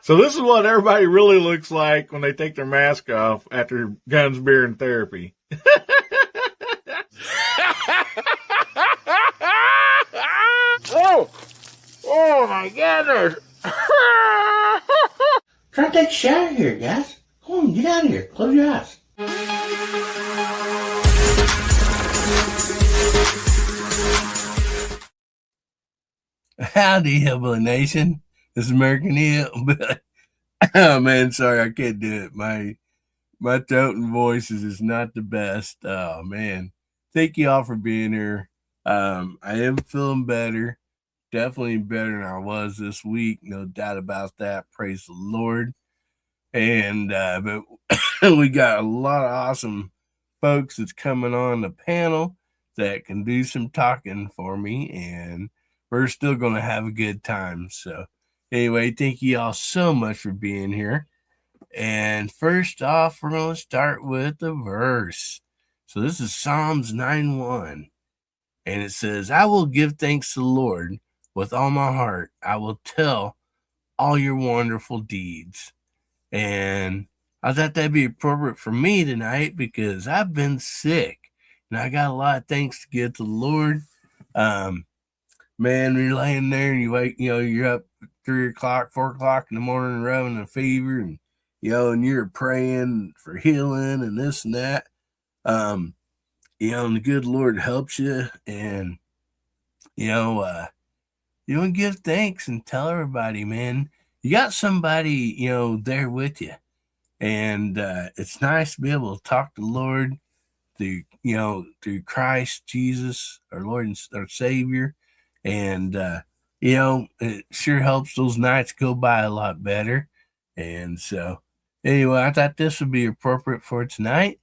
So this is what everybody really looks like when they take their mask off after guns, beer, and therapy. Oh my goodness. Try to take a shower here, guys. Come on, get out of here. Close your eyes. Howdy, Hillbilly Nation. This is American Hillbilly. Oh man, sorry, I can't do it. My throat and voice is just not the best. Oh man. Thank you all for being here. I am feeling better. Definitely better than I was this week. No doubt about that. Praise the Lord. And but we got a lot of awesome folks that's coming on the panel that can do some talking for me, and we're still going to have a good time. So anyway, thank you all so much for being here. And first off, we're going to start with the verse. So this is Psalms 9:1. And it says, I will give thanks to the Lord with all my heart. I will tell all your wonderful deeds. And I thought that'd be appropriate for me tonight because I've been sick. And I got a lot of thanks to give to the Lord. Man, when you're laying there and you wake, you're up at 3 o'clock, 4 o'clock in the morning having a fever, and and you're praying for healing and this and that. And the good Lord helps you, and you want to give thanks and tell everybody, man, you got somebody there with you, and it's nice to be able to talk to the Lord through Christ Jesus, our Lord and our Savior, and it sure helps those nights go by a lot better. And so anyway, I thought this would be appropriate for tonight,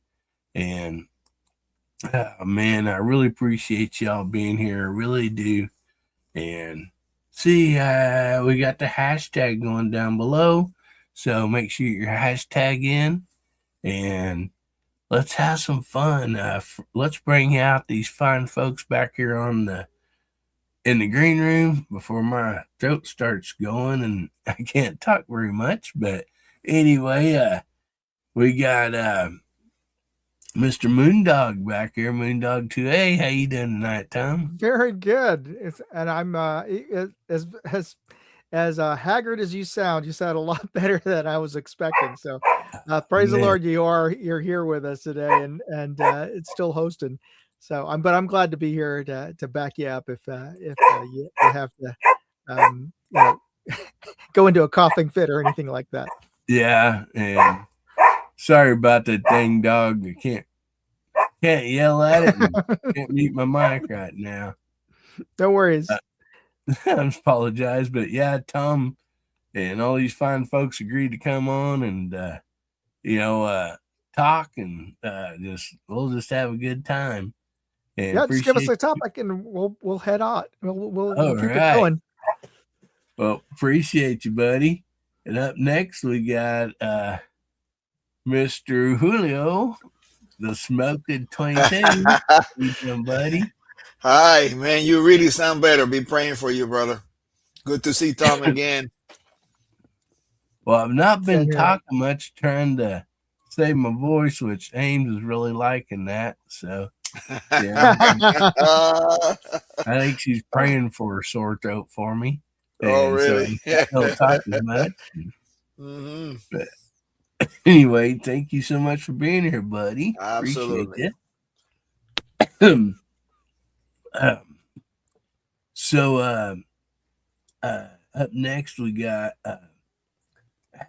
and man, I really appreciate y'all being here. I really do. And see, we got the hashtag going down below. So make sure your hashtag in and let's have some fun. Let's bring out these fine folks back here in the green room before my throat starts going and I can't talk very much. But anyway, we got Mr. Moondog back here, Moondog 2A. How you doing tonight, Tom? Very good. And I'm as haggard as you sound a lot better than I was expecting. So praise the Lord, you're here with us today, and it's still hosting. So I'm glad to be here to back you up if you have to go into a coughing fit or anything like that. Yeah, and sorry about that dang dog. I can't yell at it. And can't mute my mic right now. No worries. I apologize, but yeah, Tom and all these fine folks agreed to come on and talk and we'll just have a good time. And yeah, just give us a topic and we'll head out. We'll keep it going. Well, appreciate you, buddy. And up next we got Mr. Julio, the Smoking 22. How you doing, buddy? Hi, man. You really sound better. Be praying for you, brother. Good to see Tom again. Well, I've not been talking much, trying to save my voice, which Ames is really liking that. So, yeah. I think she's praying for her sore throat for me. Oh, really? So I don't talk as much. Mm-hmm. But anyway, thank you so much for being here, buddy. Absolutely. Appreciate it. So up next we got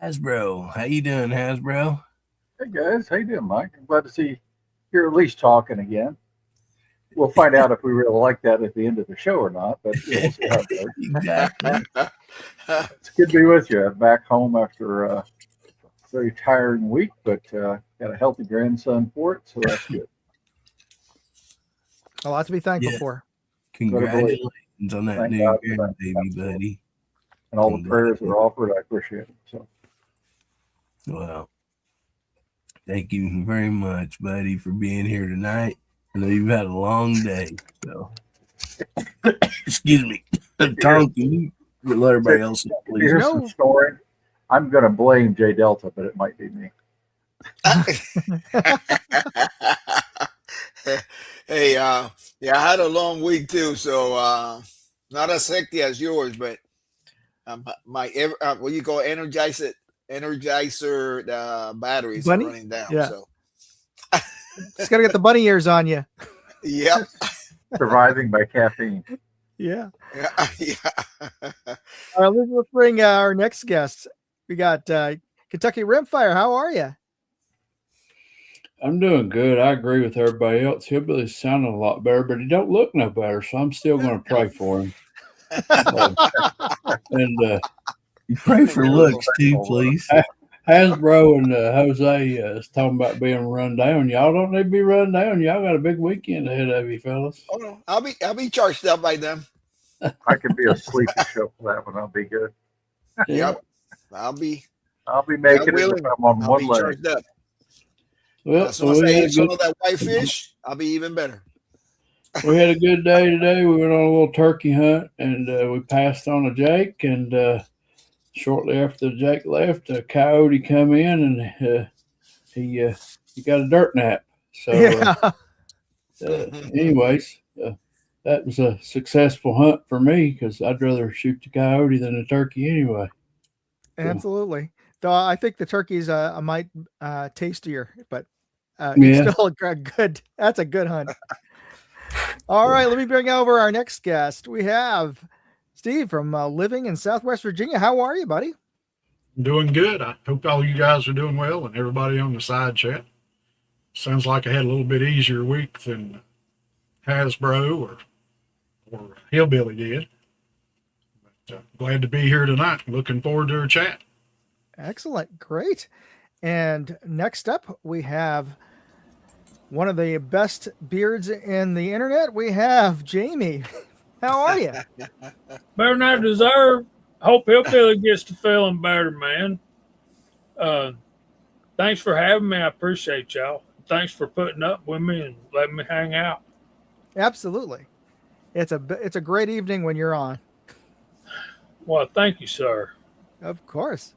Hasbro. How you doing, Hasbro? Hey guys, how you doing, Mike? I'm glad to see you're at least talking again. We'll find out if we really like that at the end of the show or not, but we'll see how it goes. Exactly. It's good to be with you. Back home after a very tiring week, but got a healthy grandson for it, so that's good. A lot to be thankful for. Congratulations on that new grandbaby, buddy. And all the prayers that are offered, I appreciate it. So, well, thank you very much, buddy, for being here tonight. I know you've had a long day, so Excuse me. Tom, can you let everybody else know, If you please? hear some snoring, I'm going to blame J Delta, but it might be me. Hey, yeah, I had a long week too, so not as hectic as yours, but what you call energizer the batteries are Bunny? running down. Yeah. So Just gotta get the bunny ears on you. yep, Surviving by caffeine. Yeah. yeah. All right, let's bring our next guest. We got Kentucky Rimfire. How are you? I'm doing good. I agree with everybody else. Hillbilly's sounding a lot better, but he don't look no better. So I'm still going to pray for him. And You pray for looks too, please. Hasbro and Jose is talking about being run down. Y'all don't need to be run down. Y'all got a big weekend ahead of you, fellas. Oh no, I'll be charged up by them. I could be asleep and show for that one. I'll be good. Yeah. Yep, I'll be making it willing. if I'm on I'll one be leg. charged up. Well, As soon as I eat some of that whitefish, I'll be even better. we had a good day today. We went on a little turkey hunt, and we passed on a Jake. And shortly after the Jake left, a coyote come in, and he got a dirt nap. So, anyways, that was a successful hunt for me because I'd rather shoot the coyote than a turkey anyway. Absolutely. Though I think the turkey's might tastier, but Yeah. it's still a good. That's a good hunt. All right, let me bring over our next guest. We have Steve from living in Southwest Virginia. How are you, buddy? Doing good. I hope all you guys are doing well and everybody on the side chat. Sounds like I had a little bit easier week than Hasbro or Hillbilly did. But glad to be here tonight. Looking forward to our chat. Excellent. Great. And next up, we have one of the best beards in the internet. We have Jamie. How are you? Better than I deserve. Hope Hillbilly gets to feeling better, man. Thanks for having me. I appreciate y'all. Thanks for putting up with me and letting me hang out. Absolutely. It's a great evening when you're on. Well, thank you, sir. Of course.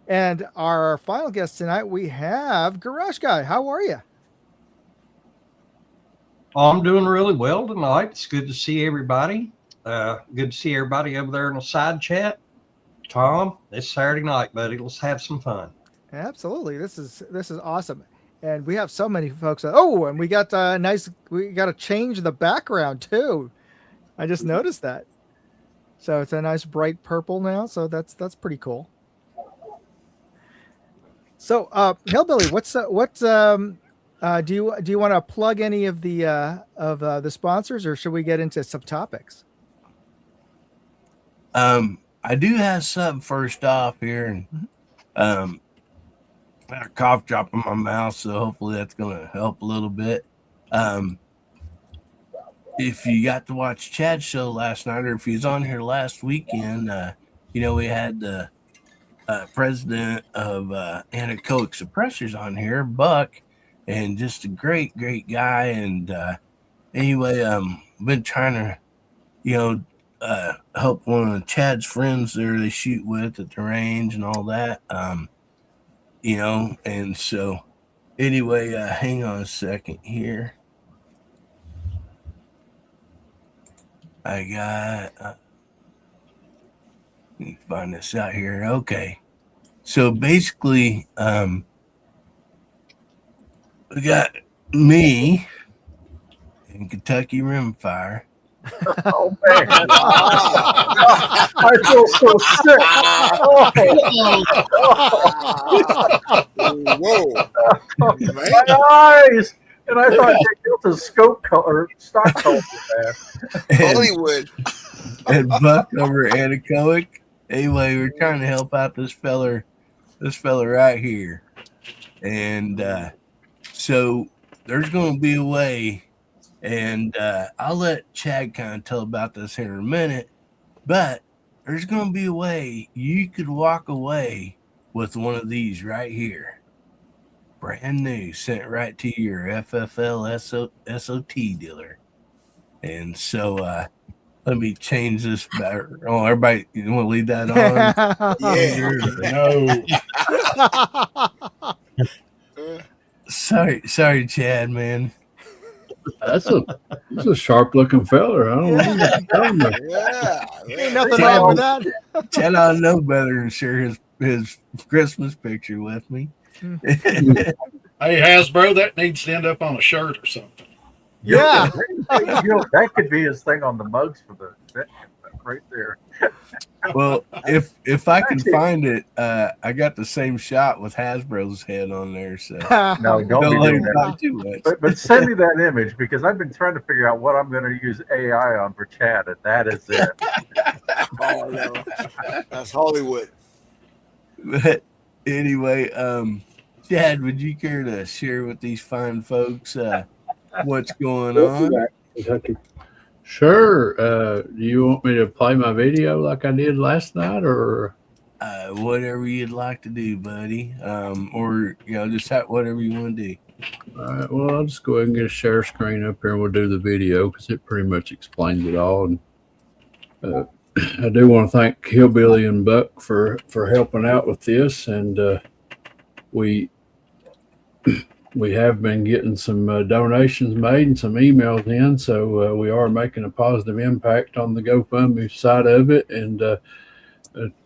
And our final guest tonight, we have Garage Guy. How are you? I'm doing really well tonight. It's good to see everybody. Good to see everybody over there in the side chat. Tom, it's Saturday night, buddy. Let's have some fun. Absolutely. This is awesome. And we have so many folks. Oh, and we got we got to change the background too. I just noticed that. So it's a nice bright purple now. So that's pretty cool. So, Hillbilly, do you want to plug any of the sponsors, or should we get into subtopics? I do have something first off here, and I got a cough drop in my mouth, so hopefully that's going to help a little bit. If you got to watch Chad's show last night, or if he was on here last weekend, we had the president of Anechoic Suppressors on here, Buck, and just a great guy. And anyway, been trying to, help one of Chad's friends there they shoot with at the range and all that, and so anyway, hang on a second here. I got, let me find this out here. Okay. So basically, we got me and Kentucky Rimfire. Oh, man. I feel so sick. Whoa. My eyes. And I thought they built a scope color, stock color for that. Hollywood. And Buck over at Anechoic. Anyway, we're trying to help out this fella right here. And so there's going to be a way, and I'll let Chad kind of tell about this here in a minute, but there's going to be a way you could walk away with one of these right here. Brand new, sent right to your FFL SOT dealer. And so Let me change this better. Oh, everybody, you want to leave that on? Yeah. No. Sorry, Chad, man. That's a sharp looking feller. I don't know. Yeah. Ain't nothing wrong with that. Chad, I know better than share his Christmas picture with me. Hey, Hasbro, that needs to end up on a shirt or something. Yeah. That could be his thing on the mugs for the right there. Well, if I can find it, I got the same shot with Hasbro's head on there. So No, don't be doing that. Too much. But send me that image because I've been trying to figure out what I'm going to use AI on for Chad, and that is it. Oh no, that's Hollywood. But anyway, Chad, would you care to share with these fine folks what's going on? Kentucky. Sure. Do you want me to play my video like I did last night, or whatever you'd like to do, buddy? Or just whatever you want to do. All right. Well, I'll just go ahead and get a share screen up here, and we'll do the video because it pretty much explains it all. And I do want to thank Hillbilly and Buck for helping out with this, and we have been getting some donations made and some emails in, so we are making a positive impact on the GoFundMe side of it. And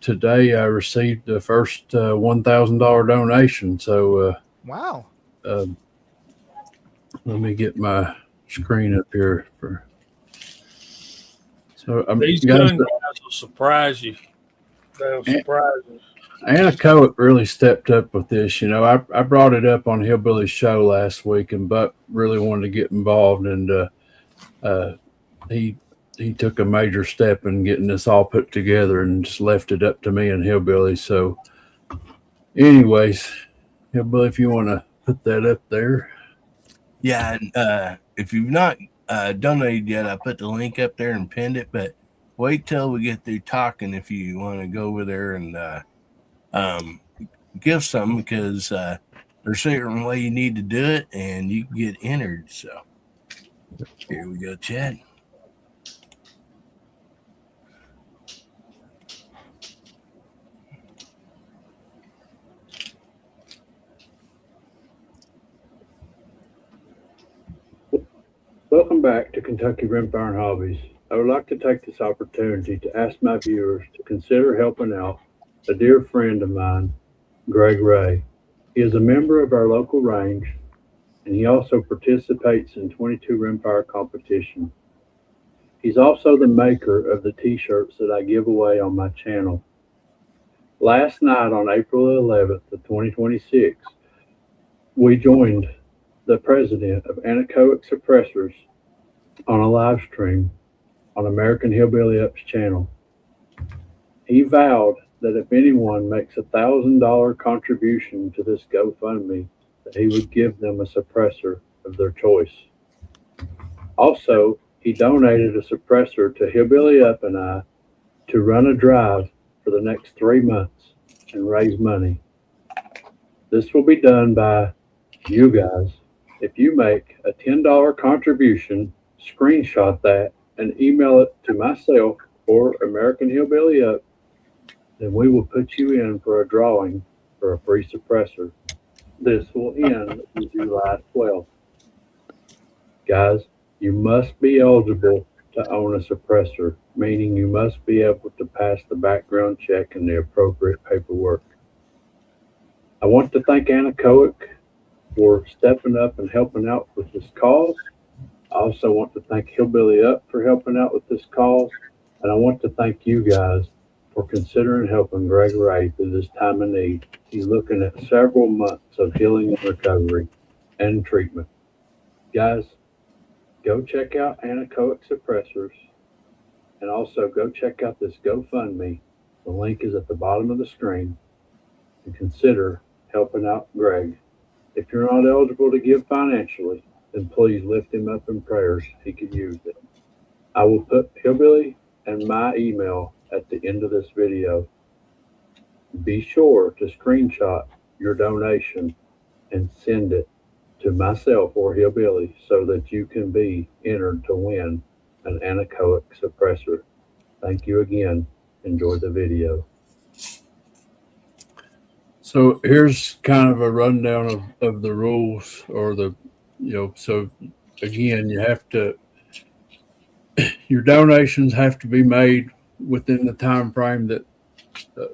today I received the first $1,000 donation. So wow. Let me get my screen up here for. So these gun guys will surprise you. They'll surprise us. Anna Coet really stepped up with this. I brought it up on Hillbilly's show last week, and Buck really wanted to get involved, and he took a major step in getting this all put together and just left it up to me and Hillbilly. So anyways, Hillbilly, if you want to put that up there. Yeah, and if you've not donated yet, I put the link up there and pinned it, but wait till we get through talking if you want to go over there and give some, because there's a certain way you need to do it and you can get entered. So here we go, Chad. Welcome back to Kentucky Rimfire and Hobbies. I would like to take this opportunity to ask my viewers to consider helping out a dear friend of mine, Greg Ray. He is a member of our local range, and he also participates in 22 rimfire competition. He's also the maker of the t-shirts that I give away on my channel. Last night on April 11th of 2026, we joined the president of Anechoic Suppressors on a live stream on American Hillbilly Up's channel. He vowed that if anyone makes $1,000 contribution to this GoFundMe, that he would give them a suppressor of their choice. Also, he donated a suppressor to Hillbilly Up and I to run a drive for the next 3 months and raise money. This will be done by you guys. If you make a $10 contribution, screenshot that and email it to myself or American Hillbilly Up, then we will put you in for a drawing for a free suppressor. This will end July 12th. Guys, you must be eligible to own a suppressor, meaning you must be able to pass the background check and the appropriate paperwork. I want to thank Anechoic for stepping up and helping out with this cause. I also want to thank Hillbilly Up for helping out with this cause. And I want to thank you guys for considering helping Greg Ray through this time of need. He's looking at several months of healing and recovery and treatment. Guys, go check out Anechoic Suppressors, and also go check out this GoFundMe. The link is at the bottom of the screen, and consider helping out Greg. If you're not eligible to give financially, then please lift him up in prayers. He could use it. I will put Hillbilly and my email at the end of this video. Be sure to screenshot your donation and send it to myself or Hillbilly so that you can be entered to win an anechoic suppressor. Thank you again. Enjoy the video. So here's kind of a rundown of the rules, or so again, your donations have to be made within the time frame that uh,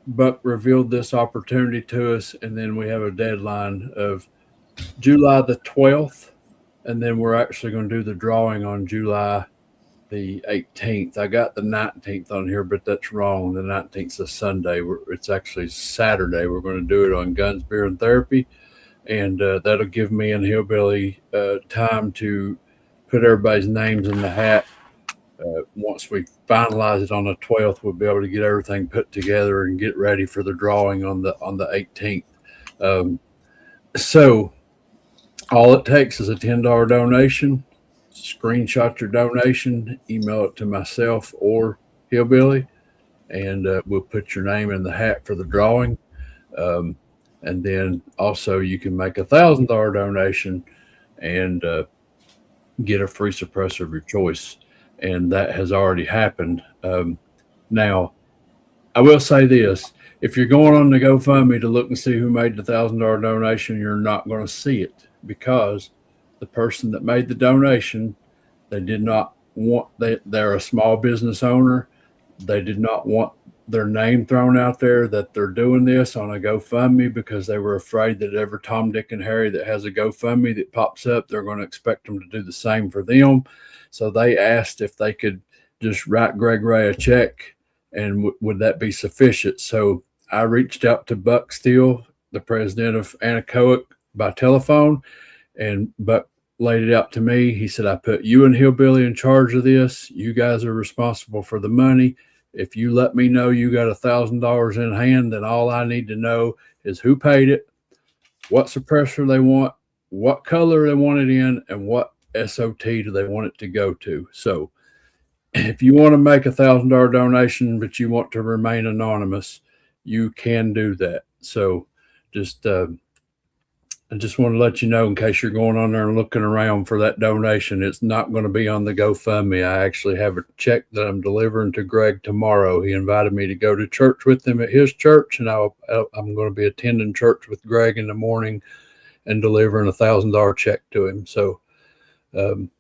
Buck revealed this opportunity to us, and then we have a deadline of July the 12th, and then we're actually going to do the drawing on July the 18th. I got the 19th on here, but that's wrong. The 19th is a Sunday. It's actually Saturday. We're going to do it on Guns, Beer, and Therapy, and that'll give me and Hillbilly time to put everybody's names in the hat. Once we finalize it on the 12th, we'll be able to get everything put together and get ready for the drawing on the 18th. So all it takes is a $10 donation. Screenshot your donation, email it to myself or Hillbilly, and we'll put your name in the hat for the drawing. And then also you can make $1,000 donation and get a free suppressor of your choice. And that has already happened. Now, I will say this. If you're going on the GoFundMe to look and see who made the $1,000 donation, you're not going to see it, because the person that made the donation, they did not want, they're a small business owner. They did not want their name thrown out there that they're doing this on a GoFundMe, because they were afraid that every Tom, Dick, and Harry that has a GoFundMe that pops up, they're going to expect them to do the same for them. So they asked if they could just write Greg Ray a check, and would that be sufficient? So I reached out to Buck Steele, the president of Anechoic, by telephone, and Buck laid it out to me. He said, I put you and Hillbilly in charge of this. You guys are responsible for the money. If you let me know you got $1,000 in hand, then all I need to know is who paid it, what suppressor they want, what color they want it in, and what SOT do they want it to go to. So if you want to make $1,000 donation, but you want to remain anonymous, you can do that. So I just want to let you know, in case you're going on there and looking around for that donation, it's not going to be on the GoFundMe. I actually have a check that I'm delivering to Greg tomorrow. He invited me to go to church with him at his church, and I'm going to be attending church with Greg in the morning and delivering a $1,000 check to him. So, and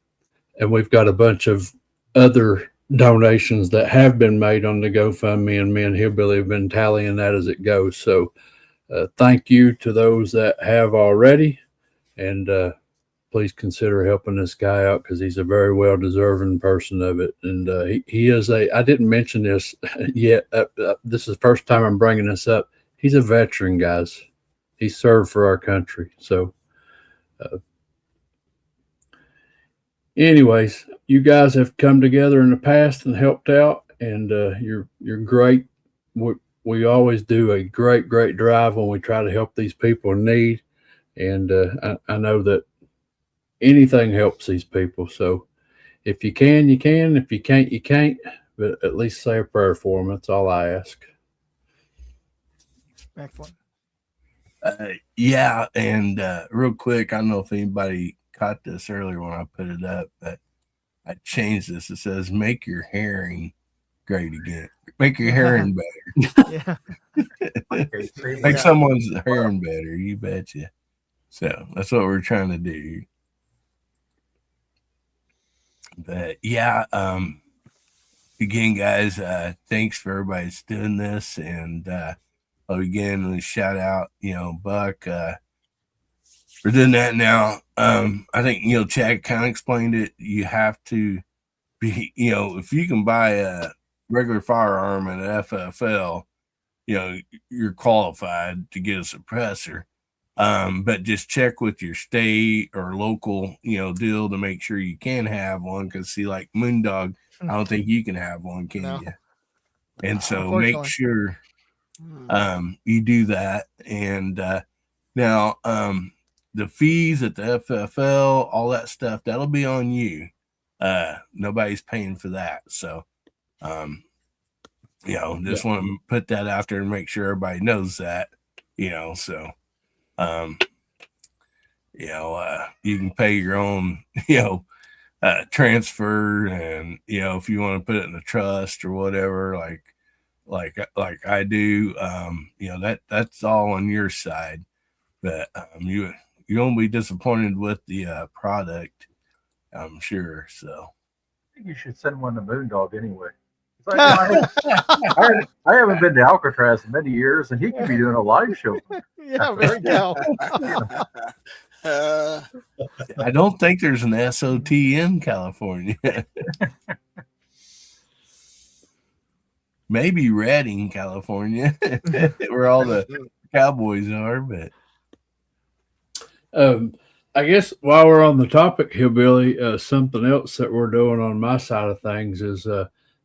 we've got a bunch of other donations that have been made on the GoFundMe, and me and Hillbilly have been tallying that as it goes. So thank you to those that have already, and please consider helping this guy out, because he's a very well-deserving person of it. And he is I didn't mention this yet. This is the first time I'm bringing this up. He's a veteran, guys. He served for our country. So anyways, you guys have come together in the past and helped out, and you're great. We always do a great drive when we try to help these people in need, and I know that anything helps these people. So if you can, you can. If you can't, you can't. But at least say a prayer for them. That's all I ask. Excellent. Yeah, and real quick, I don't know if anybody caught this earlier when I put it up, but I changed this. It says, make your hearing great again. Make your hearing better. Yeah. Make someone's hearing better, you betcha. So that's what we're trying to do. But yeah, again, guys, thanks for everybody that's doing this. And again, shout out, Buck, for doing that. Now, I think, Chad kind of explained it. You have to be, if you can buy a regular firearm and an FFL, you're qualified to get a suppressor. But just check with your state or local, deal to make sure you can have one. Because see, like Moondog, I don't think you can have one, can you? And so make sure you do that. And now the fees at the FFL, all that stuff, that'll be on you. Nobody's paying for that. So just want to put that out there and make sure everybody knows that, so you can pay your own transfer, and if you want to put it in a trust or whatever, like I do, that's all on your side. But you won't be disappointed with the product, I'm sure. So I think you should send one to Moondog anyway. It's like, I haven't been to Alcatraz in many years, and he could be doing a live show. Yeah, there we go. I don't think there's an SOT in California. Maybe Redding, California, where all the cowboys are. But I guess while we're on the topic, Hillbilly, something else that we're doing on my side of things is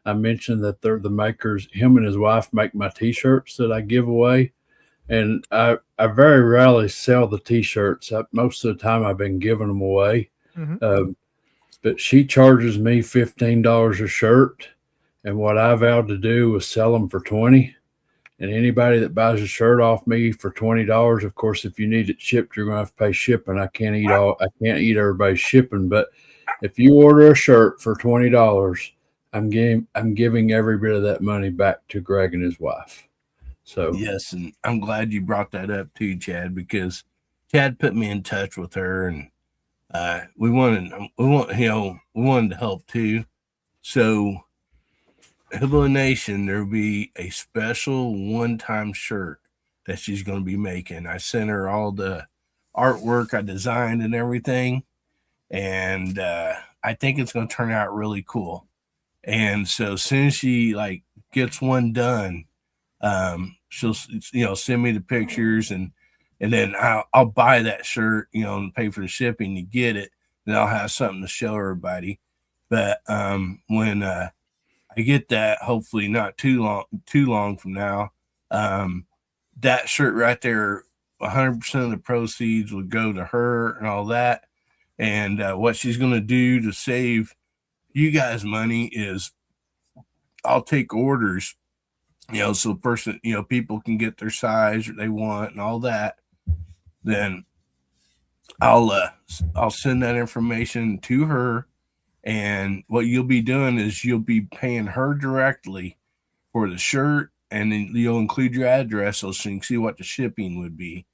I mentioned that they're the makers. Him and his wife make my T-shirts that I give away, and I very rarely sell the T-shirts. Most of the time, I've been giving them away. Mm-hmm. But she charges me $15 a shirt, and what I vowed to do was sell them for $20. And anybody that buys a shirt off me for $20, of course, if you need it shipped, you're gonna have to pay shipping. I can't eat everybody's shipping, but if you order a shirt for $20, I'm giving every bit of that money back to Greg and his wife. So yes, and I'm glad you brought that up too, Chad, because Chad put me in touch with her, and we wanted to help too. So Hillbilly Nation, there'll be a special one-time shirt that she's going to be making. I sent her all the artwork I designed and everything, and I think it's going to turn out really cool. And so as soon as she gets one done, she'll send me the pictures, and then I'll buy that shirt, and pay for the shipping to get it, and I'll have something to show everybody. But when I get that, hopefully not too long from now, that shirt right there, 100% of the proceeds will go to her and all that. And what she's going to do to save you guys money is I'll take orders, so people can get their size they want and all that. Then I'll send that information to her. And what you'll be doing is you'll be paying her directly for the shirt, and then you'll include your address so she can see what the shipping would be.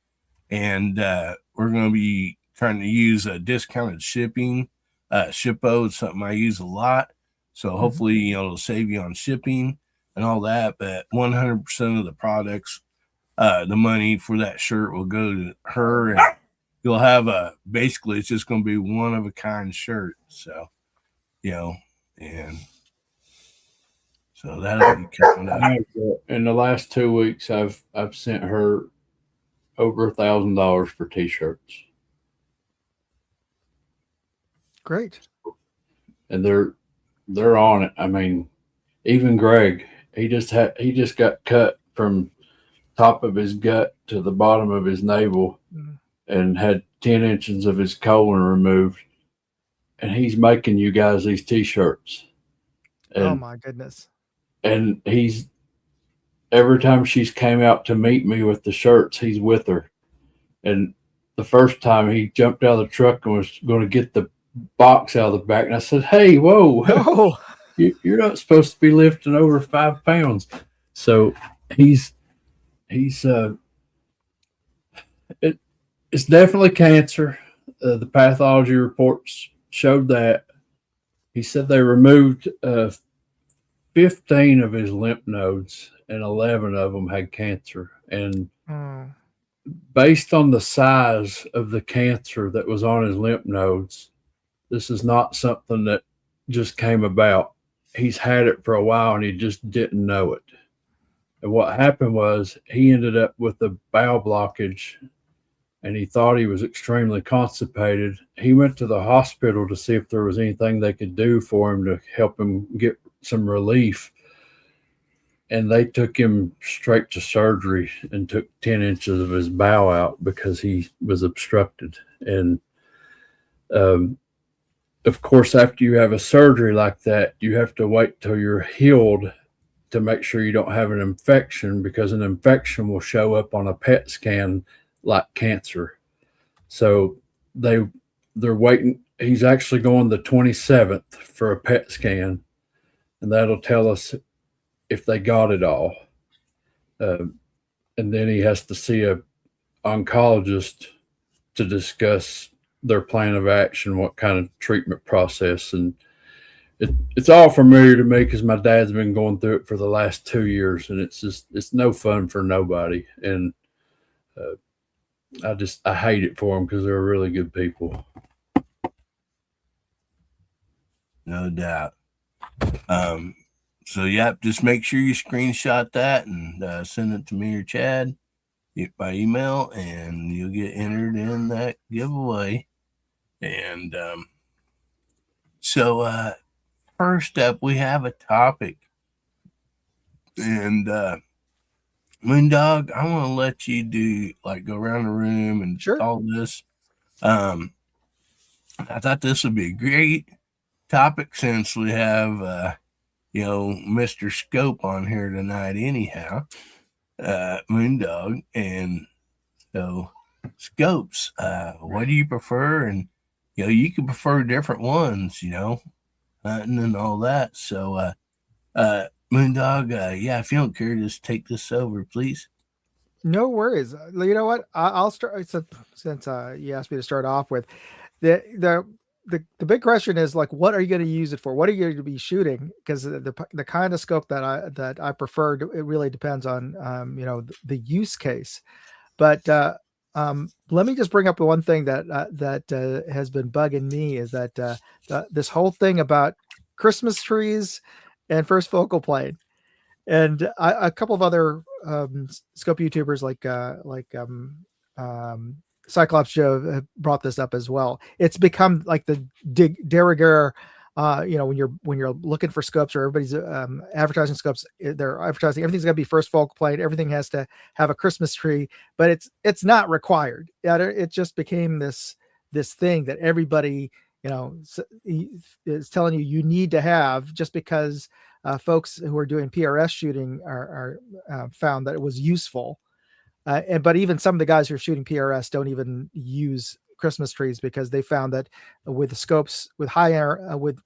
And we're going to be trying to use a discounted shipping. Shippo is something I use a lot. So hopefully, it'll save you on shipping and all that. But 100% of the products, the money for that shirt will go to her. And you'll have basically, it's just going to be one of a kind shirt. So. And so that'll be coming up. In the last 2 weeks, I've sent her over $1,000 for T-shirts. Great. And they're on it. I mean, even Greg, he just got cut from top of his gut to the bottom of his navel, and had 10 inches of his colon removed. And he's making you guys these T-shirts. And, oh my goodness! And every time she's came out to meet me with the shirts, he's with her. And the first time he jumped out of the truck and was going to get the box out of the back, and I said, "Hey, whoa! Oh. You're not supposed to be lifting over 5 pounds." So it's definitely cancer. The pathology reports showed that. He said they removed 15 of his lymph nodes, and 11 of them had cancer. And based on the size of the cancer that was on his lymph nodes, this is not something that just came about. He's had it for a while and he just didn't know it. And what happened was he ended up with a bowel blockage, and he thought he was extremely constipated. He went to the hospital to see if there was anything they could do for him to help him get some relief. And they took him straight to surgery and took 10 inches of his bowel out because he was obstructed. And of course, after you have a surgery like that, you have to wait till you're healed to make sure you don't have an infection, because an infection will show up on a PET scan like cancer. So they're waiting. he's actually going the 27th for a PET scan, and that'll tell us if they got it all. And then he has to see a oncologist to discuss their plan of action, what kind of treatment process. And it's all familiar to me because my dad's been going through it for the last 2 years, and it's no fun for nobody. And I hate it for them because they're really good people. No doubt. So, yep, just make sure you screenshot that and send it to me or Chad by email, and you'll get entered in that giveaway. And so first up, we have a topic. And Moondog, I want to let you go around the room and all this. I thought this would be a great topic since we have Mr. Scope on here tonight anyhow, Moondog. And so scopes, what do you prefer? And you can prefer different ones, hunting and all that. So Moondog, if you don't care, just take this over, please. No worries. You know what? I'll start since you asked me to start off with the big question is, like, what are you going to use it for? What are you going to be shooting? Because the kind of scope that I prefer, it really depends on the use case. But let me just bring up one thing that has been bugging me is that this whole thing about Christmas trees and first focal plane, and a couple of other scope YouTubers like Cyclops Joe have brought this up as well. It's become like the de rigueur. When you're looking for scopes, or everybody's advertising scopes, they're advertising everything's got to be first focal plane. Everything has to have a Christmas tree, but it's not required. It just became this thing that everybody is telling you need to have, just because folks who are doing PRS shooting are found that it was useful. But even some of the guys who are shooting PRS don't even use Christmas trees, because they found that with the scopes with you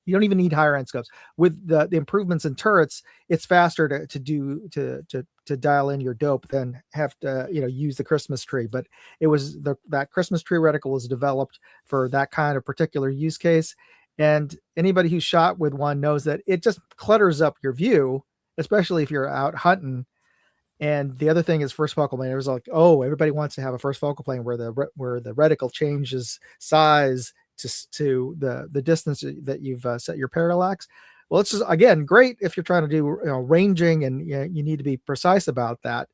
don't even need higher end scopes with the improvements in turrets. It's faster to dial in your dope than have to use the Christmas tree. But it was that Christmas tree reticle was developed for that kind of particular use case, and anybody who shot with one knows that it just clutters up your view, especially if you're out hunting. And the other thing is first focal plane. It was like, oh, everybody wants to have a first focal plane where the reticle changes size to the distance that you've set your parallax. Well, it's just, again, great if you're trying to do ranging and you need to be precise about that.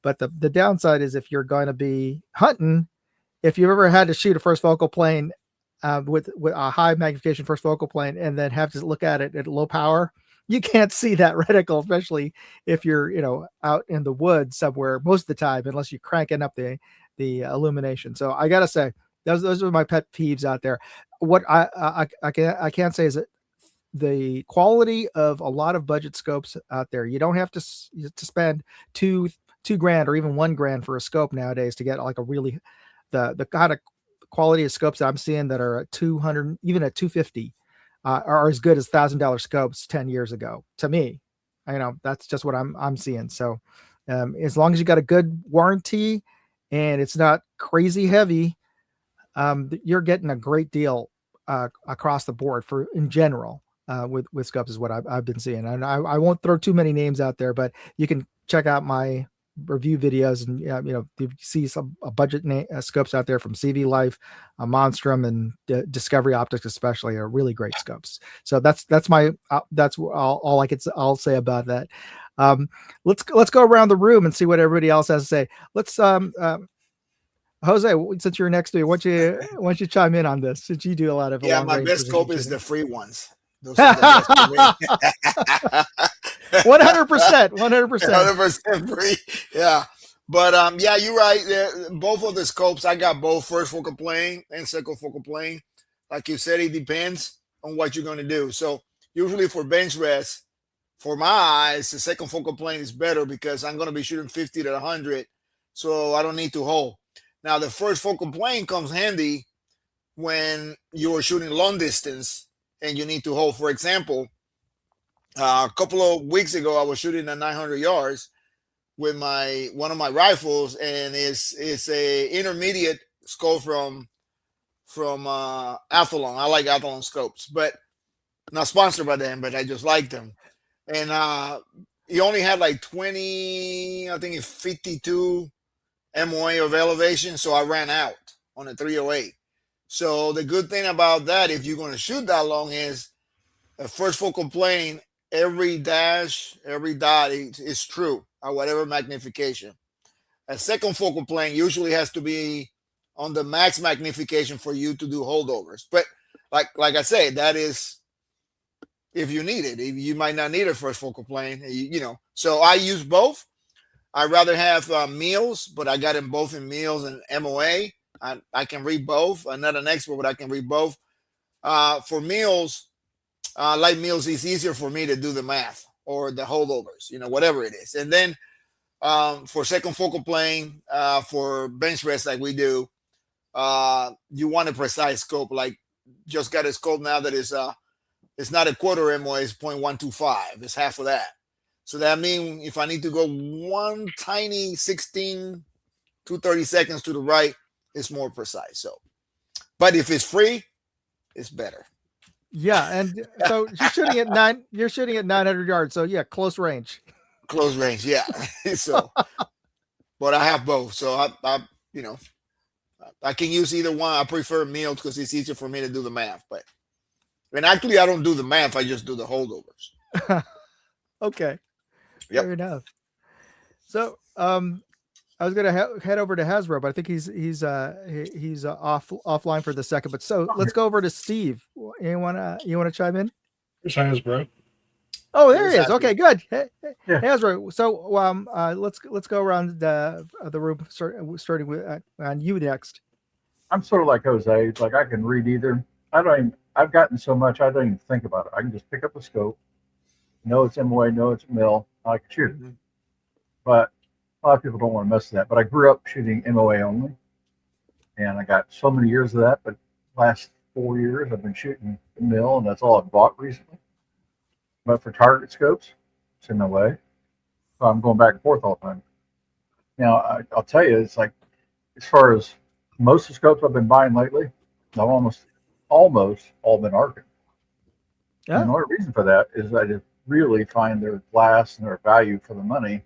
But the downside is if you're going to be hunting, if you've ever had to shoot a first focal plane with a high magnification first focal plane and then have to look at it at low power, you can't see that reticle, especially if you're, out in the woods somewhere most of the time, unless you're cranking up the illumination. So I gotta say, those are my pet peeves out there. What I can't say is that the quality of a lot of budget scopes out there, you don't have to spend $2,000 or even $1,000 for a scope nowadays to get like a really the kind of quality of scopes that I'm seeing that are at 200, even at 250. Are as good as $1,000 scopes 10 years ago. To me, that's just what I'm seeing. So as long as you got a good warranty and it's not crazy heavy, you're getting a great deal across the board in general with scopes is what I've been seeing. And I won't throw too many names out there, but you can check out my review videos, and you see some budget scopes out there from CV Life, Monstrum, and Discovery Optics especially are really great scopes. So that's all I'll say about that. Let's go around the room and see what everybody else has to say. Let's Jose, since you're next to me, why don't you chime in on this, since you do a lot of my best scope is the free ones. Those are the best 100% free. Yeah. But you're right. Both of the scopes, I got both first focal plane and second focal plane. Like you said, it depends on what you're going to do. So usually for bench rest, for my eyes, the second focal plane is better because I'm going to be shooting 50 to 100. So I don't need to hold. Now the first focal plane comes handy when you are shooting long distance and you need to hold. For example, a couple of weeks ago, I was shooting at 900 yards with one of my rifles, and it's a intermediate scope from Athlon. I like Athlon scopes, but not sponsored by them, but I just like them. And he only had like 20, I think it's 52 MOA of elevation, so I ran out on a 308. So the good thing about that, if you're going to shoot that long, is the first focal plane, every dash, every dot is true at whatever magnification. A second focal plane usually has to be on the max magnification for you to do holdovers. But like I say, that is if you need it. You might not need a first focal plane, you know. So I use both. I rather have meals, but I got them both in meals and MOA. I can read both. I'm not an expert, but I can read both. For meals, light meals, it's easier for me to do the math or the holdovers, you know, whatever it is. And then for second focal plane, for bench rest like we do, you want a precise scope. Like just got a scope now that is it's not a quarter MOA, it's 0.125. It's half of that. So that means if I need to go one tiny 16 to 30 seconds to the right, it's more precise. So, but if it's free, it's better. Yeah, and so you're shooting at 900 yards. So yeah, close range. Close range, yeah. So, but I have both. So I you know, I can use either one. I prefer meals because it's easier for me to do the math. But and actually, I don't do the math. I just do the holdovers. Okay. Yep. Fair enough. So, I was gonna head over to Hasbro, but I think he's offline for the second. But so let's go over to Steve. You wanna chime in? It's Hasbro. Oh, there he is. Hasbro. Okay, good. Hey, Yeah. Hasbro. So let's go around the room, starting with on you next. I'm sort of like Jose. Like I can read either. I've gotten so much I don't even think about it. I can just pick up a scope, know it's MOA, know it's mil. I can shoot it. But a lot of people don't want to mess with that. But I grew up shooting MOA only, and I got so many years of that. But last 4 years I've been shooting mil, and that's all I've bought recently. But for target scopes, it's in no way. So I'm going back and forth all the time. Now I'll tell you, it's like as far as most of the scopes I've been buying lately, I've almost all been Arkin. Yeah. And the only reason for that is I just really find their glass and their value for the money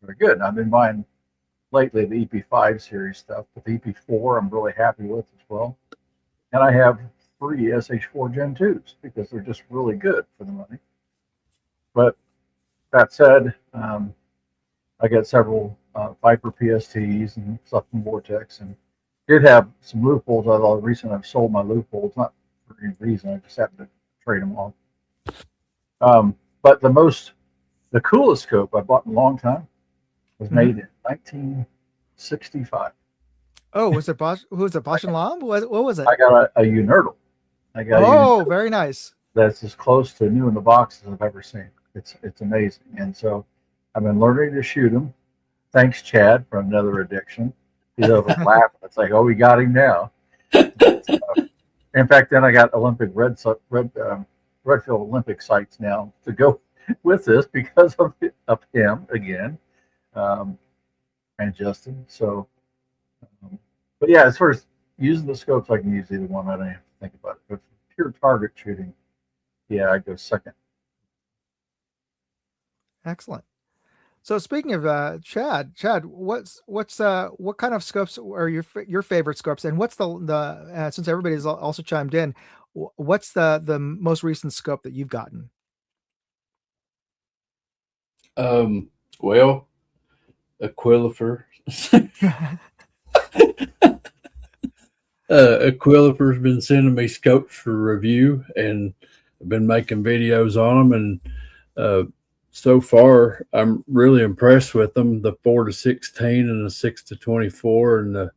very good. And I've been buying lately the EP5 series stuff, but the EP4 I'm really happy with as well. And I have 3 SH4 Gen 2s because they're just really good for the money. But that said, I got several Viper PSTs and stuff from Vortex, and did have some loopholes. Although recently I've sold my loopholes, not for any reason. I just happened to trade them off. But the coolest scope I bought in a long time was made in 1965. Oh, was it Bosch? Who was it? Bosch and Lomb? What was it? I got a Unerdal. Oh, very nice. That's as close to new in the box as I've ever seen. It's amazing. And so I've been learning to shoot them. Thanks, Chad, for another addiction. He's over laughing. It's like, oh, we got him now. In fact, then I got Olympic Redfield Olympic sights now to go with this because of him again, and Justin. So, but yeah, as far as using the scopes, I can use either one. I don't have to think about it. But for pure target shooting, yeah, I go second. Excellent. So speaking of Chad, what kind of scopes are your favorite scopes, and what's the since everybody's also chimed in, what's the most recent scope that you've gotten? Well, Aquilifer. Aquilifer's been sending me scopes for review, and I've been making videos on them, and so far I'm really impressed with them. The 4-16 and the 6-24, and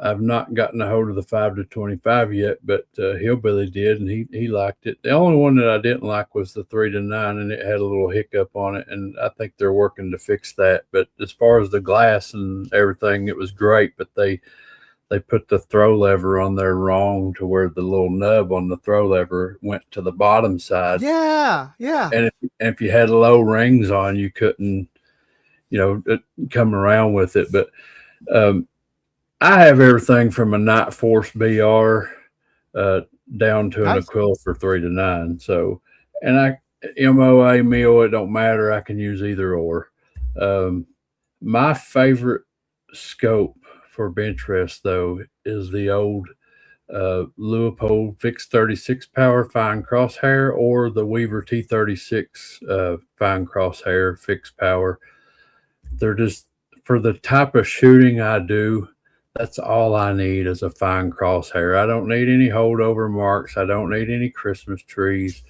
I've not gotten a hold of the 5-25 yet, but Hillbilly did, and he liked it. The only one that I didn't like was the 3-9, and it had a little hiccup on it, and I think they're working to fix that. But as far as the glass and everything, it was great. But they they put the throw lever on there wrong to where the little nub on the throw lever went to the bottom side. Yeah, yeah. And if you had low rings on, you couldn't, come around with it. But I have everything from a Night Force BR down to an Nice. Aquila for 3 to 9. So, and MOA, MEO, it don't matter. I can use either or. My favorite scope for bench rest, though, is the old Leupold fixed 36 power fine crosshair or the Weaver T36 fine crosshair fixed power. They're just, for the type of shooting I do, that's all I need is a fine crosshair. I don't need any holdover marks. I don't need any Christmas trees.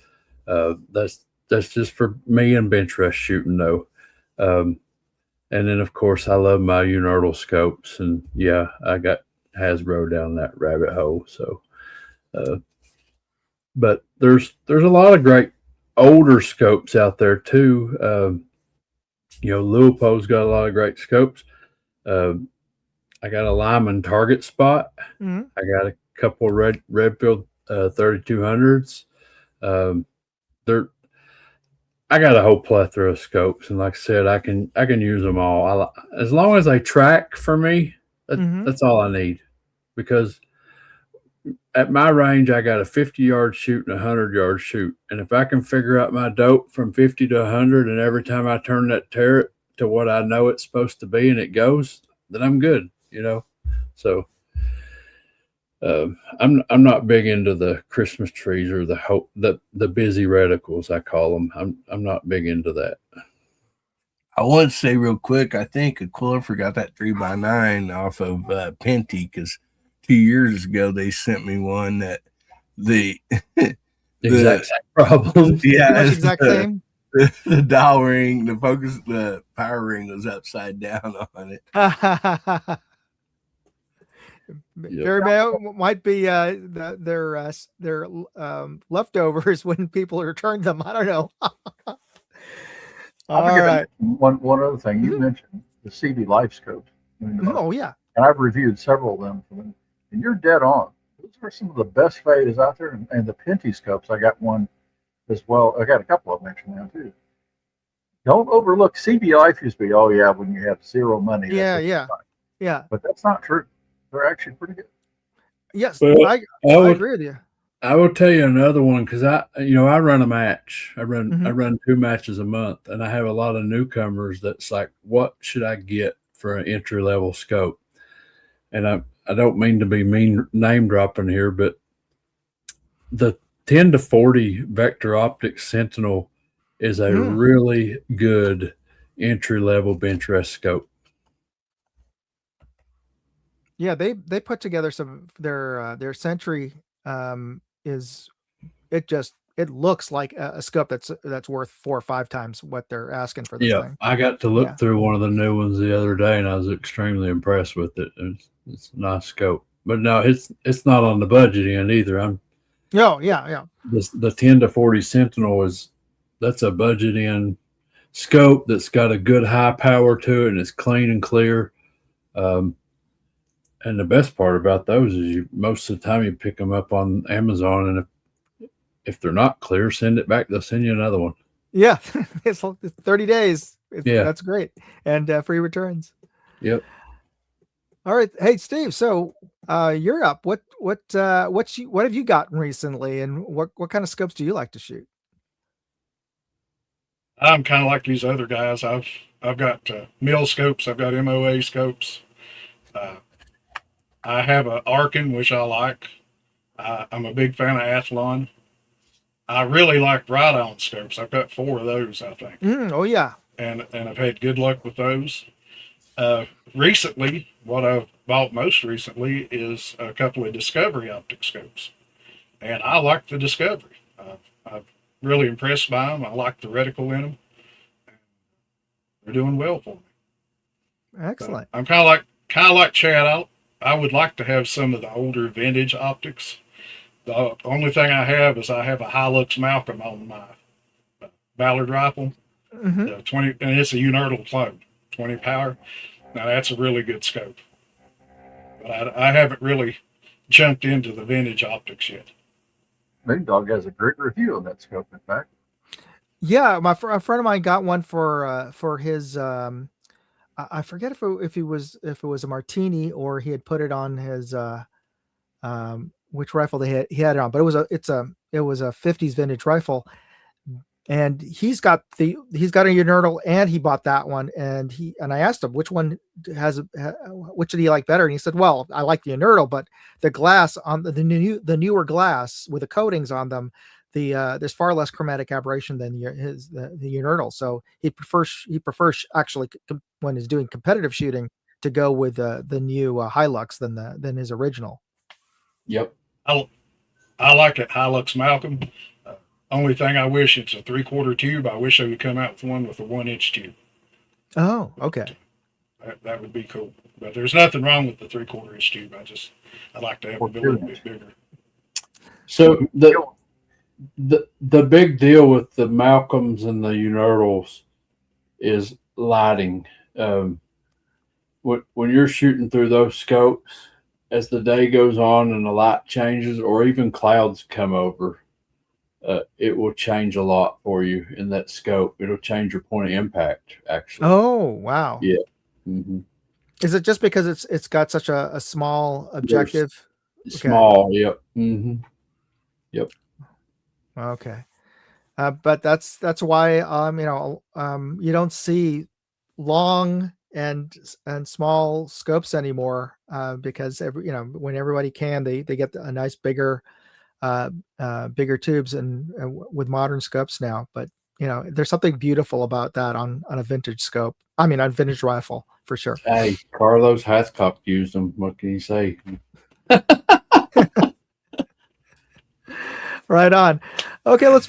That's just for me and bench rest shooting, though. And then, of course, I love my Unerdal scopes. And, yeah, I got Hasbro down that rabbit hole. So, but there's a lot of great older scopes out there, too. Leupold's got a lot of great scopes. I got a Lyman target spot. Mm-hmm. I got a couple of Redfield 3200s. I got a whole plethora of scopes, and like I said, I can use them all. As long as they track for me, that's all I need. Because at my range, I got a 50-yard shoot and a 100-yard shoot, and if I can figure out my dope from 50 to 100, and every time I turn that turret to what I know it's supposed to be, and it goes, then I'm good. So I'm not big into the Christmas trees or the busy reticles, I call them. I'm not big into that. I want to say real quick, I think Aquila forgot that 3x9 off of Penty, because 2 years ago they sent me one that the exact same problem. Yeah, exact same. The dial ring, the power ring was upside down on it. Very might be their leftovers when people returned them. I don't know. All right. One other thing you mentioned, the CB Life scopes. Oh yeah. And I've reviewed several of them for them, and you're dead on. Those are some of the best fadas out there, and the Penty scopes. I got one as well. I got a couple of them actually now too. Don't overlook CB Life used to be, when you have zero money. Yeah. But that's not true. They're actually pretty good. Yes, well, I agree with you. I will tell you another one, because I run a match. I run 2 matches a month, and I have a lot of newcomers that's like, what should I get for an entry level scope? And I don't mean to be mean name dropping here, but the 10 to 40 Vector Optics Sentinel is a really good entry level bench rest scope. Yeah, they put together some their Sentry it looks like a scope that's worth 4 or 5 times what they're asking for this thing. I got to look through one of the new ones the other day, and I was extremely impressed with it. It's a nice scope, but no, it's not on the budget end either. The 10 to 40 Sentinel that's a budget end scope that's got a good high power to it, and it's clean and clear. And the best part about those is most of the time you pick them up on Amazon, and if they're not clear, send it back. They'll send you another one. Yeah, it's 30 days. That's great, and free returns. Yep. All right, hey Steve. So you're up. What have you gotten recently, and what kind of scopes do you like to shoot? I'm kind of like these other guys. I've got mill scopes. I've got MOA scopes. I have a Arkin, which I like. I'm a big fan of Athlon. I really like ride-on scopes. I've got 4 of those, I think. Oh yeah. And I've had good luck with those. Recently, what I've bought most recently is a couple of Discovery optic scopes, and I like the Discovery. I'm really impressed by them. I like the reticle in them. They're doing well for me. Excellent. I'm kind of like Chad. I would like to have some of the older vintage optics. The only thing I have is I have a Hilux Malcolm on my Ballard rifle, 20, and it's a Unerdal clone, 20 power. Now that's a really good scope. but I haven't really jumped into the vintage optics yet. Big Dog has a great review of that scope, in fact. Yeah, a friend of mine got one for his. I forget if it was a Martini or he had put it on his which rifle he had it on, but it was a 50s vintage rifle, and he's got a Unerdal, and he bought that one, and I asked him which one which did he like better, and he said, well, I like the Unerdal, but the glass on the newer glass with the coatings on them, there's far less chromatic aberration than the Unerdal, so he prefers actually when he's doing competitive shooting to go with the new Hilux than his original. Yep. I like it Hilux Malcolm. Only thing I wish it's a 3/4 tube. I wish they would come out with one with a 1-inch tube. Oh, okay. That would be cool. But there's nothing wrong with the 3/4 inch tube. I like to have it a little bit bigger. So the big deal with the Malcolms and the Unerdals is lighting. When you're shooting through those scopes, as the day goes on and the light changes, or even clouds come over, it will change a lot for you in that scope. It'll change your point of impact, actually. Oh, wow. Yeah. Mm-hmm. Is it just because it's got such a small objective? Small, okay. Yep. Mm-hmm. Yep. Okay. But that's why you don't see long and small scopes anymore, because when everybody can, they get a nice bigger tubes and with modern scopes now. But there's something beautiful about that on a vintage scope. I mean, on a vintage rifle for sure. Hey, Carlos Hathcock used them. What can you say? Right on. Okay, let's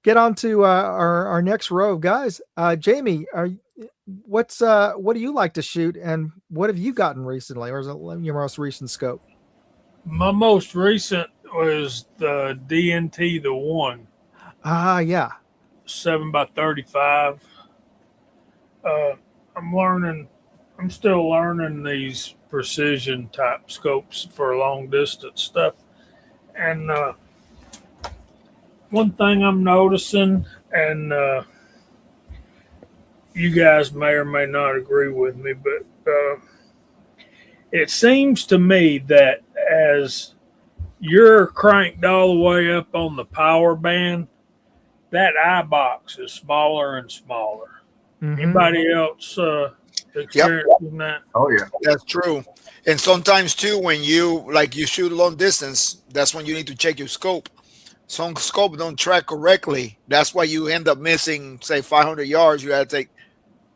get on to our next row of guys. Jamie, what do you like to shoot, and what have you gotten recently, or is it your most recent scope? My most recent was the DNT, the one. Yeah. 7x35. I'm still learning these precision type scopes for long distance stuff. And one thing I'm noticing, and you guys may or may not agree with me, but it seems to me that as you're cranked all the way up on the power band, that eye box is smaller and smaller. Mm-hmm. Anybody else experiencing that? Oh yeah, that's true. And sometimes too, when you shoot long distance, that's when you need to check your scope. Some scope don't track correctly. That's why you end up missing, say, 500 yards. You got to take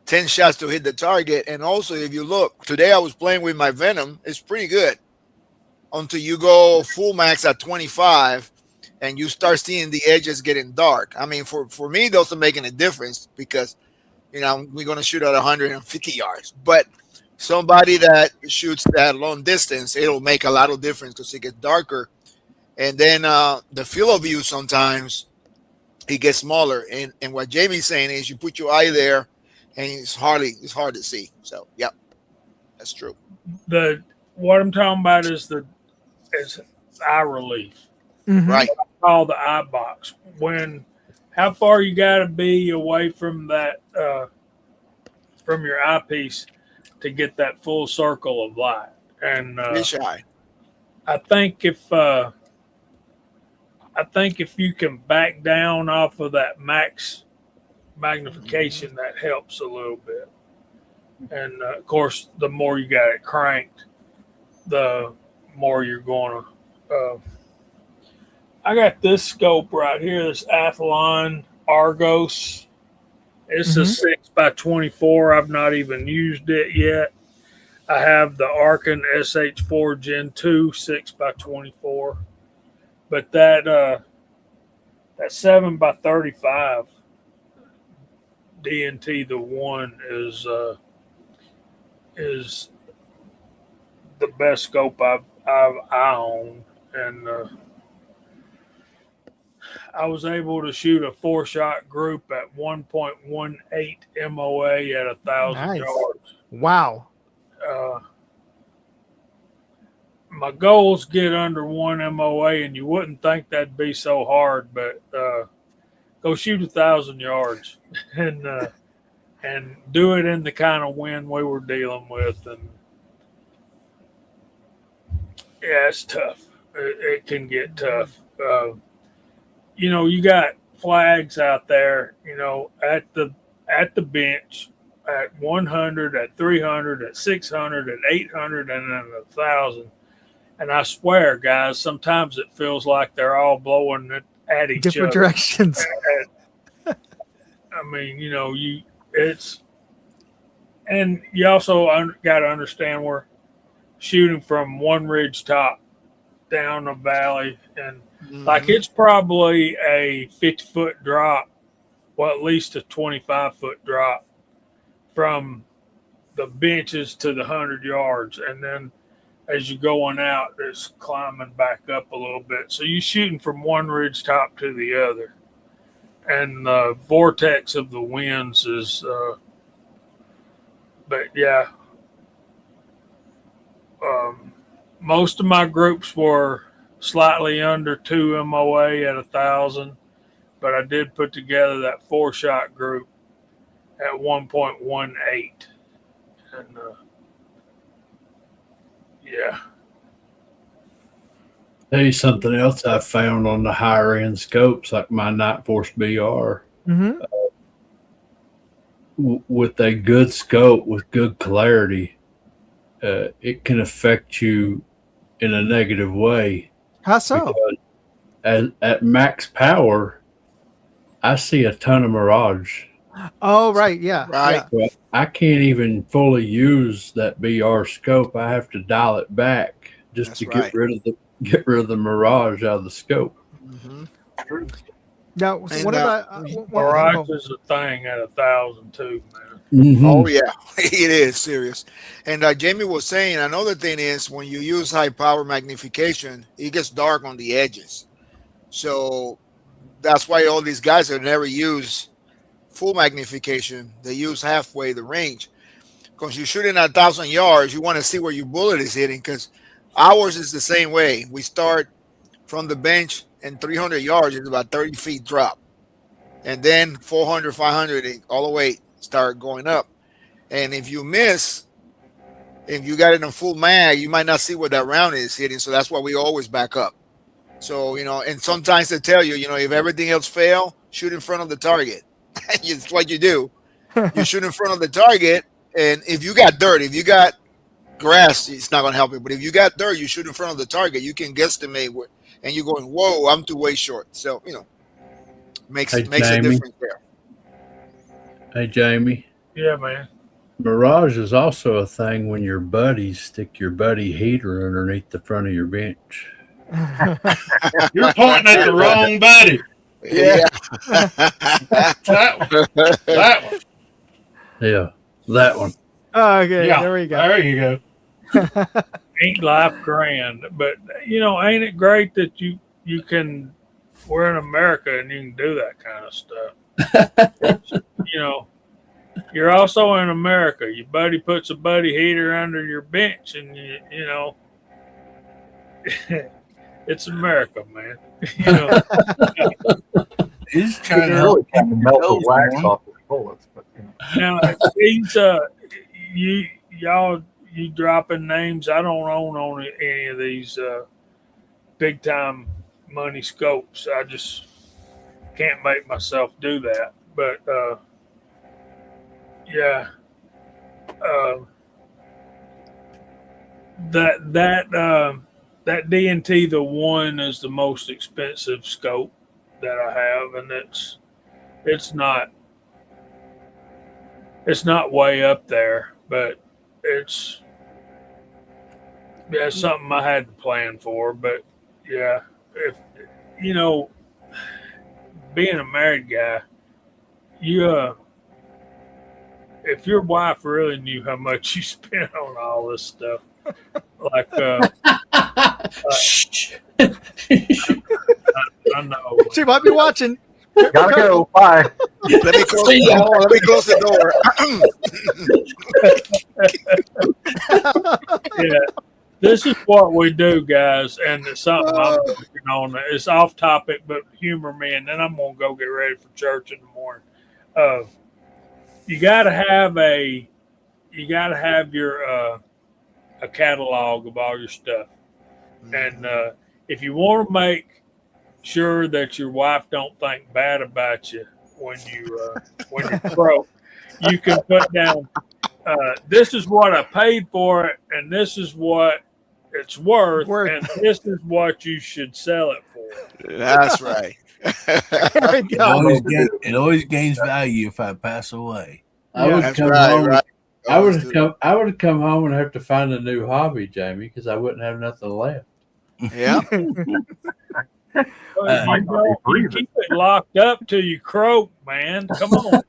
10 shots to hit the target. And also, if you look, today I was playing with my Venom. It's pretty good until you go full max at 25 and you start seeing the edges getting dark. I mean, for me, those are making a difference because, we're going to shoot at 150 yards. But somebody that shoots that long distance, it'll make a lot of difference because it gets darker. And then the field of view sometimes it gets smaller. And what Jamie's saying is you put your eye there and it's hard to see. So yeah, that's true. What I'm talking about is eye relief. Mm-hmm. Right. Call the eye box. How far you got to be away from that from your eyepiece to get that full circle of light. And I think if you can back down off of that max magnification, that helps a little bit. And of course, the more you got it cranked, the more you're going to. I got this scope right here, this Athlon Argos. It's a 6x24. I've not even used it yet. I have the Arkin SH4 Gen 2 6x24. But that 7x35 DNT, the one, is the best scope I own. And I was able to shoot a 4-shot group at 1.18 MOA at 1,000 yards. Wow. my goals get under 1 MOA, and you wouldn't think that'd be so hard, but go shoot 1,000 yards and do it in the kind of wind we were dealing with, and yeah, it's tough. It can get tough. You got flags out there, at the bench, at 100, at 300, at 600, at 800, and then 1,000. And I swear, guys, sometimes it feels like they're all blowing at each Different other. directions. I mean, and you also got to understand we're shooting from one ridge top down a valley, and like it's probably a 50-foot drop, well, at least a 25-foot drop from the benches to the 100 yards, and then as you're going out, it's climbing back up a little bit. So you're shooting from one ridge top to the other. And the vortex of the winds is, but yeah. Most of my groups were slightly under 2 MOA at 1,000, but I did put together that 4-shot group at 1.18. And, yeah. Tell you something else I found on the higher end scopes, like my Night Force BR. Mm-hmm. With a good scope, with good clarity, it can affect you in a negative way. How so? At max power, I see a ton of mirage. Oh, right. Yeah. Right. Yeah. Well, I can't even fully use that BR scope. I have to dial it back just That's to right. get rid of the mirage out of the scope. Mm-hmm. Now, And, what about Mirage is a thing at 1,000 too, man. Mm-hmm. Oh yeah, it is serious. And Jamie was saying another thing is when you use high power magnification, it gets dark on the edges. So that's why all these guys that never use full magnification, they use halfway the range. Because you're shooting at 1,000 yards, you want to see where your bullet is hitting. Because ours is the same way. We start from the bench and 300 yards is about 30 feet drop, and then 400, 500, all the way start going up. And if you miss, if you got it in full mag, you might not see where that round is hitting. So that's why we always back up. So, and sometimes they tell you, if everything else fail, shoot in front of the target. It's what you do. You shoot in front of the target, and if you got dirt, if you got grass, it's not going to help you. But if you got dirt, you shoot in front of the target. You can guesstimate where, and you're going, whoa, I'm too way short. So, makes a difference there. Hey, Jamie. Yeah, man. Mirage is also a thing when your buddies stick your buddy heater underneath the front of your bench. You're pointing at the wrong buddy. Yeah. That one. Yeah, that one. Oh, okay, Yeah, there we go. There you go. Ain't life grand, but ain't it great that you we're in America and you can do that kind of stuff. You're also in America. Your buddy puts a buddy heater under your bench, and it's America, man. He's trying to Really help kind of melt the those wax warm. off the bullets, but Now these you dropping names. I don't own any of these big time money scopes. I just can't make myself do that. But yeah, that D&T the one is the most expensive scope that I have, and it's not way up there, but it's something I had to plan for. But yeah, if being a married guy, if your wife really knew how much you spent on all this stuff, like I know. She might be watching. gotta go. Bye. Let me close the door. Yeah. This is what we do, guys, and it's something I'm working on. It's off topic, but humor me, and then I'm gonna go get ready for church in the morning. Uh, you gotta have your a catalog of all your stuff, and if you want to make sure that your wife don't think bad about you when you croak, you can put down. This is what I paid for it, and this is what it's worth, and this is what you should sell it for. That's right. There we go. It always gains value if I pass away. I would That's come right, home. right. I would come home and have to find a new hobby, Jamie, because I wouldn't have nothing left. Yeah. You keep it locked up till you croak, man. Come on.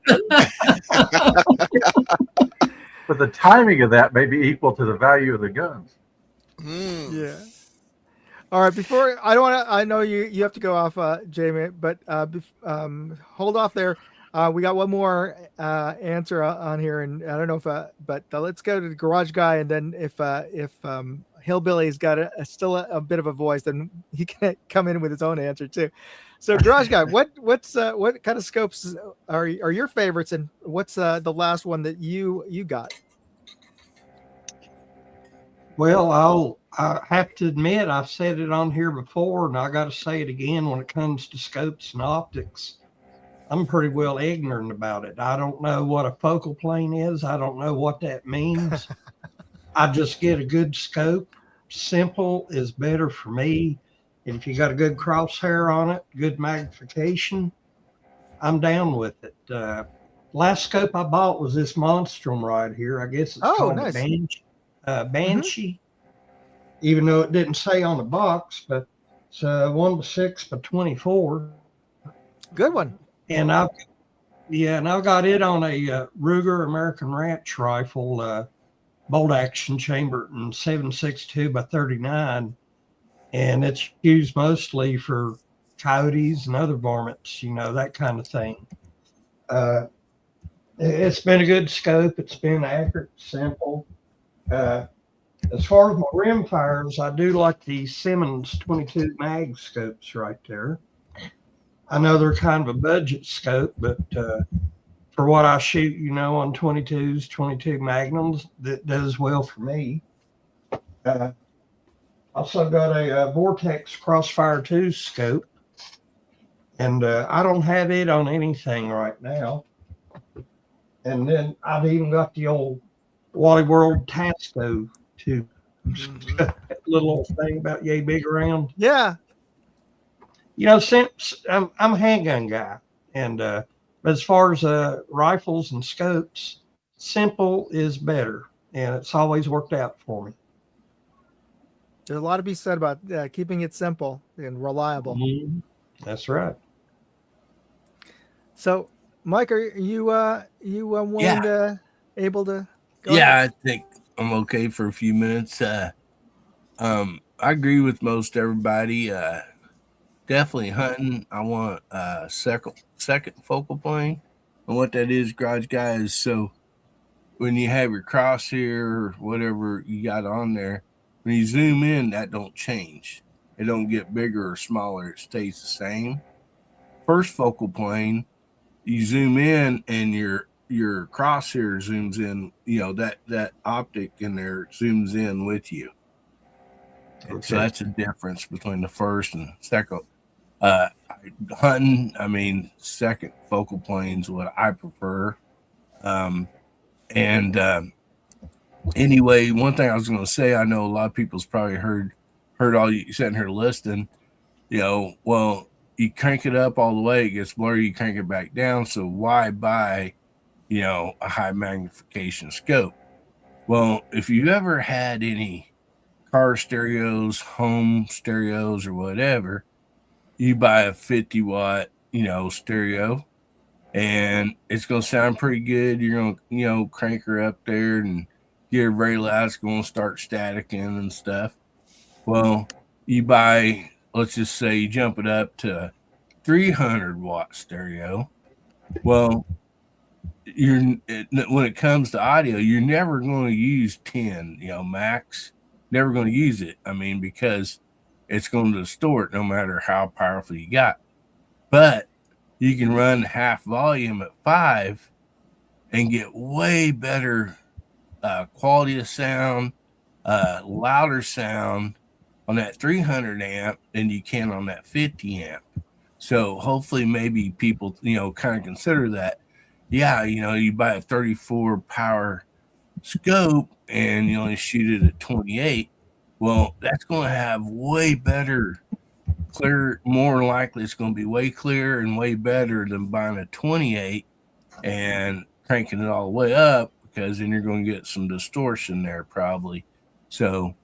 But the timing of that may be equal to the value of the guns. Yeah. All right. Before I know you have to go off, Jamie, but hold off there. We got one more answer on here, and I don't know but let's go to the garage guy, and then if Hillbilly's got still a bit of a voice, then he can come in with his own answer too. So, garage guy, what kind of scopes are your favorites, and what's the last one that you got? Well, I have to admit, I've said it on here before, and I got to say it again when it comes to scopes and optics. I'm pretty well ignorant about it. I don't know what a focal plane is. I don't know what that means. I just get a good scope. Simple is better for me. If you got a good crosshair on it, good magnification, I'm down with it. Last scope I bought was this Monstrum right here. I guess it's called nice. Banshee, even though it didn't say on the box, but it's 1:6 by 24. Good one. And I've got it on a Ruger American Ranch rifle, bolt action chambered in 7.62 by 39, and it's used mostly for coyotes and other varmints, that kind of thing. It's been a good scope. It's been accurate, simple. As far as my rim fires, I do like the Simmons 22 mag scopes right there. I know they're kind of a budget scope, but for what I shoot, on 22s, 22 Magnums, that does well for me. Also got a Vortex Crossfire 2 scope, and I don't have it on anything right now. And then I've even got the old Wally World Tasco too. That little old thing about yay big around. Yeah. Since I'm a handgun guy, and but as far as rifles and scopes, simple is better, and it's always worked out for me. There's a lot to be said about keeping it simple and reliable. Mm-hmm. That's right. So, Mike, are you able to go? Yeah, I think I'm okay for a few minutes. I agree with most everybody. Definitely hunting. I want a second focal plane, and what that is, garage guy, is so when you have your crosshair or whatever you got on there, when you zoom in, that don't change. It don't get bigger or smaller. It stays the same. First focal plane, you zoom in and your crosshair zooms in. That optic in there zooms in with you. Okay. So that's a difference between the first and second. Hunting, second focal plane's what I prefer. Anyway, one thing I was going to say, I know a lot of people's probably heard all you sitting here listening. Well, you crank it up all the way, it gets blurry. You crank it back down. So why buy, a high magnification scope? Well, if you ever had any car stereos, home stereos, or whatever, you buy a 50 watt, stereo, and it's going to sound pretty good. You're going to, crank her up there and get her very loud. It's going to start staticking and stuff. Well, you buy, let's just say you jump it up to 300 watt stereo. Well, when it comes to audio, you're never going to use 10, max. never going to use it. I mean, because it's going to distort no matter how powerful you got. But you can run half volume at 5 and get way better quality of sound, louder sound on that 300 amp than you can on that 50 amp. So hopefully maybe people, kind of consider that. Yeah, you buy a 34 power scope and you only shoot it at 28. Well, that's going to have way better clear, more likely it's going to be way clearer and way better than buying a 28 and cranking it all the way up, because then you're going to get some distortion there probably. So,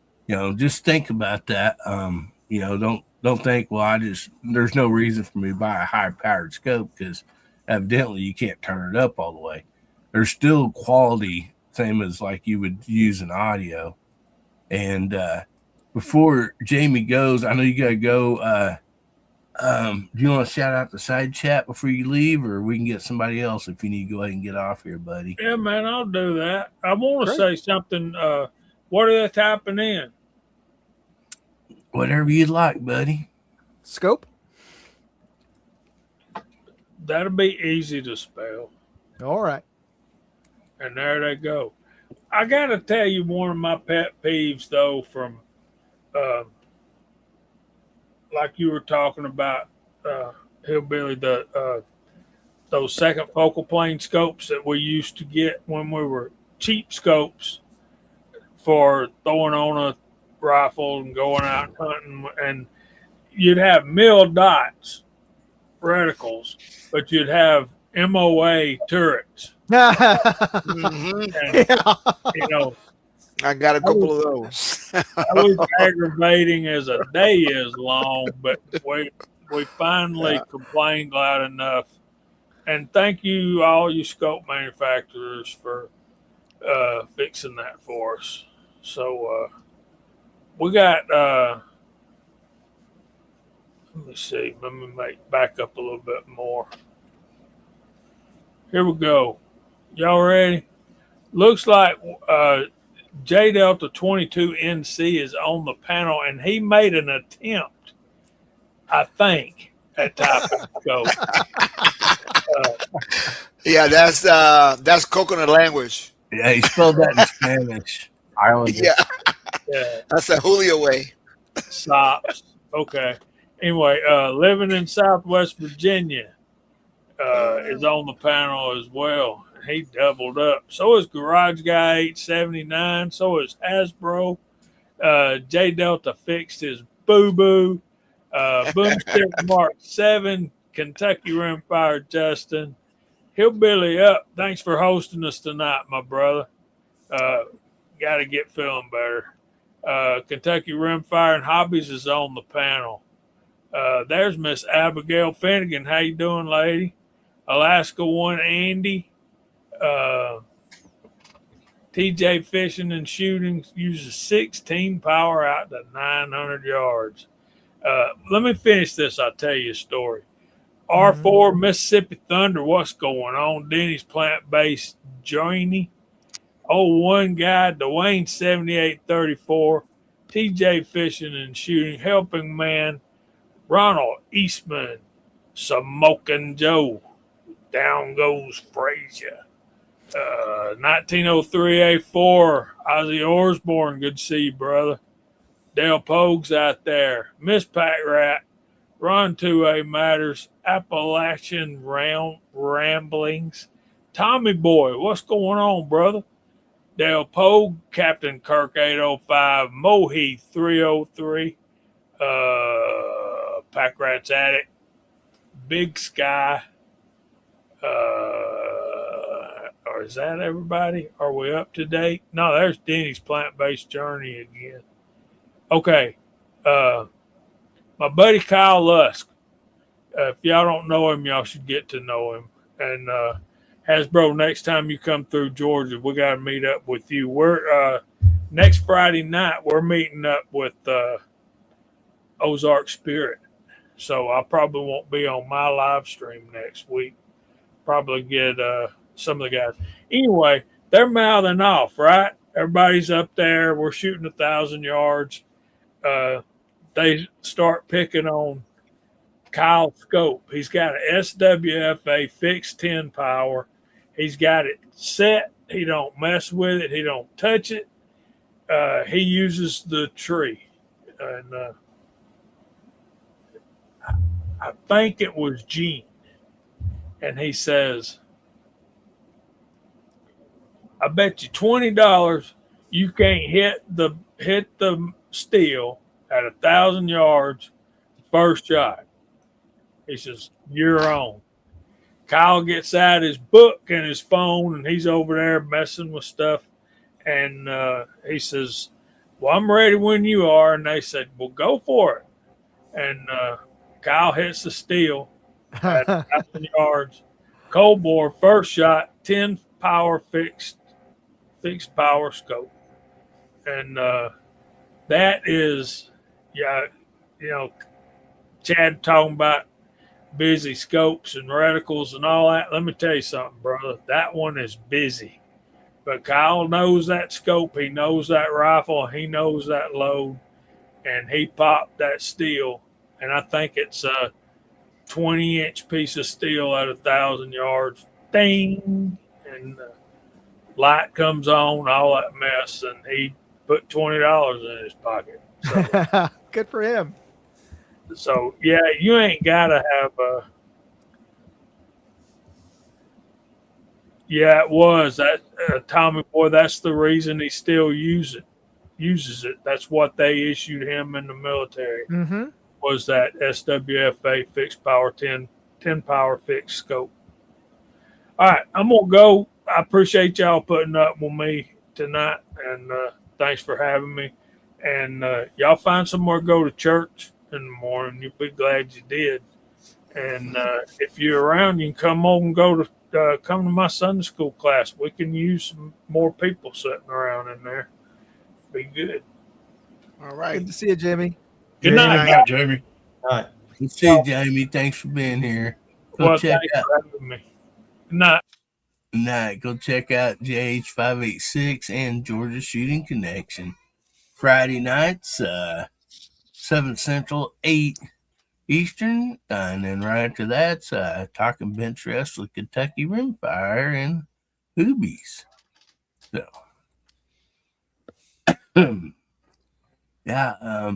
just think about that. Don't think, well, there's no reason for me to buy a high powered scope, because evidently you can't turn it up all the way. There's still quality, same as like you would use in audio. And before Jamie goes, I know you got to go. Do you want to shout out the side chat before you leave, or we can get somebody else if you need to go ahead and get off here, buddy? Yeah, man, I'll do that. I want to Great. say something. What are they typing in? Whatever you'd like, buddy. Scope. That'll be easy to spell. All right. And there they go. I got to tell you one of my pet peeves, though, from like you were talking about, Hillbilly, those second focal plane scopes that we used to get when we were cheap scopes for throwing on a rifle and going out and hunting. And you'd have mil dots reticles, but you'd have MOA turrets. Mhm. And, I got a couple of those. I was aggravating as a day is long, but we finally complained loud enough. And thank you, all you scope manufacturers, for fixing that for us. So we got. Let me see. Let me back up a little bit more. Here we go. Y'all ready? Looks like J Delta 22 NC is on the panel, and he made an attempt, I think, at typing scope. Yeah, that's coconut language. Yeah, he spelled that in Spanish. Island. Yeah, Yeah, that's the Julio way. stops. Okay. Anyway, living in Southwest Virginia is on the panel as well. He doubled up. So is Garage Guy 879. So is Hasbro. J Delta fixed his boo boo. Boomstick Mark 7. Kentucky Rimfire Justin. Hillbilly Up. Thanks for hosting us tonight, my brother. Got to get feeling better. Kentucky Rimfire and Hobbies is on the panel. There's Miss Abigail Finnegan. How you doing, lady? Alaska One Andy. TJ Fishing and Shooting uses 16 power out to 900 yards. Let me finish this. I'll tell you a story. R4 Mississippi Thunder. What's going on? Denny's plant-based journey. 01 guy Dwayne 7834. TJ Fishing and Shooting. Helping Man. Ronald Eastman. Smoking Joe. Down goes Frazier. 1903A4, Ozzy Osbourne, good to see you, brother. Dale Pogue's out there. Miss Pat Rat, Ron 2A Matters, Appalachian Ramblings. Tommy Boy, what's going on, brother? Dale Pogue, Captain Kirk 805, Moheath 303, Pack Rat's Attic, Big Sky, or is that everybody? Are we up to date? No, there's Denny's plant-based journey again. Okay. My buddy Kyle Lusk. If y'all don't know him, y'all should get to know him. And Hasbro, next time you come through Georgia, we got to meet up with you. We're next Friday night, we're meeting up with Ozark Spirit. So I probably won't be on my live stream next week. Probably get some of the guys. Anyway, they're mouthing off, right? Everybody's up there. We're shooting 1,000 yards. They start picking on Kyle's scope. He's got an SWFA fixed 10 power. He's got it set. He don't mess with it. He don't touch it. He uses the tree. And I think it was Gene. And he says, I bet you $20 you can't hit the steel at 1,000 yards first shot. He says, you're on. Kyle gets out his book and his phone, and he's over there messing with stuff. And he says, well, I'm ready when you are. And they said, well, go for it. And Kyle hits the steel at 1,000 yards. Cold bore, first shot, 10 power fixed power scope. And that is, yeah, you know, Chad talking about busy scopes and reticles and all that. Let me tell you something, brother. That one is busy. But Kyle knows that scope. He knows that rifle. He knows that load. And he popped that steel. And I think it's a 20-inch piece of steel at 1,000 yards. Ding! And light comes on, all that mess. And he put $20 in his pocket. So, good for him. So, yeah, you ain't got to have a. Yeah, it was. That Tommy boy, that's the reason he still uses it. That's what they issued him in the military. Mm-hmm. Was that SWFA fixed power 10 power fixed scope. All right, I'm going to go. I appreciate y'all putting up with me tonight, and thanks for having me. And y'all find somewhere to go to church in the morning. You'll be glad you did. And if you're around, you can come over and come to my Sunday school class. We can use some more people sitting around in there. Be good. All right. Good to see you, Jimmy. Good night, Jamie. All right. Good to see you, Jamie. Thanks for being here. Well, thanks for having me. Good night. Night. Go check out JH586 and Georgia Shooting Connection. Friday nights, 7 Central, 8 Eastern. And then right after that's talking bench wrestling, Kentucky Rimfire, and Hoobies. So, yeah.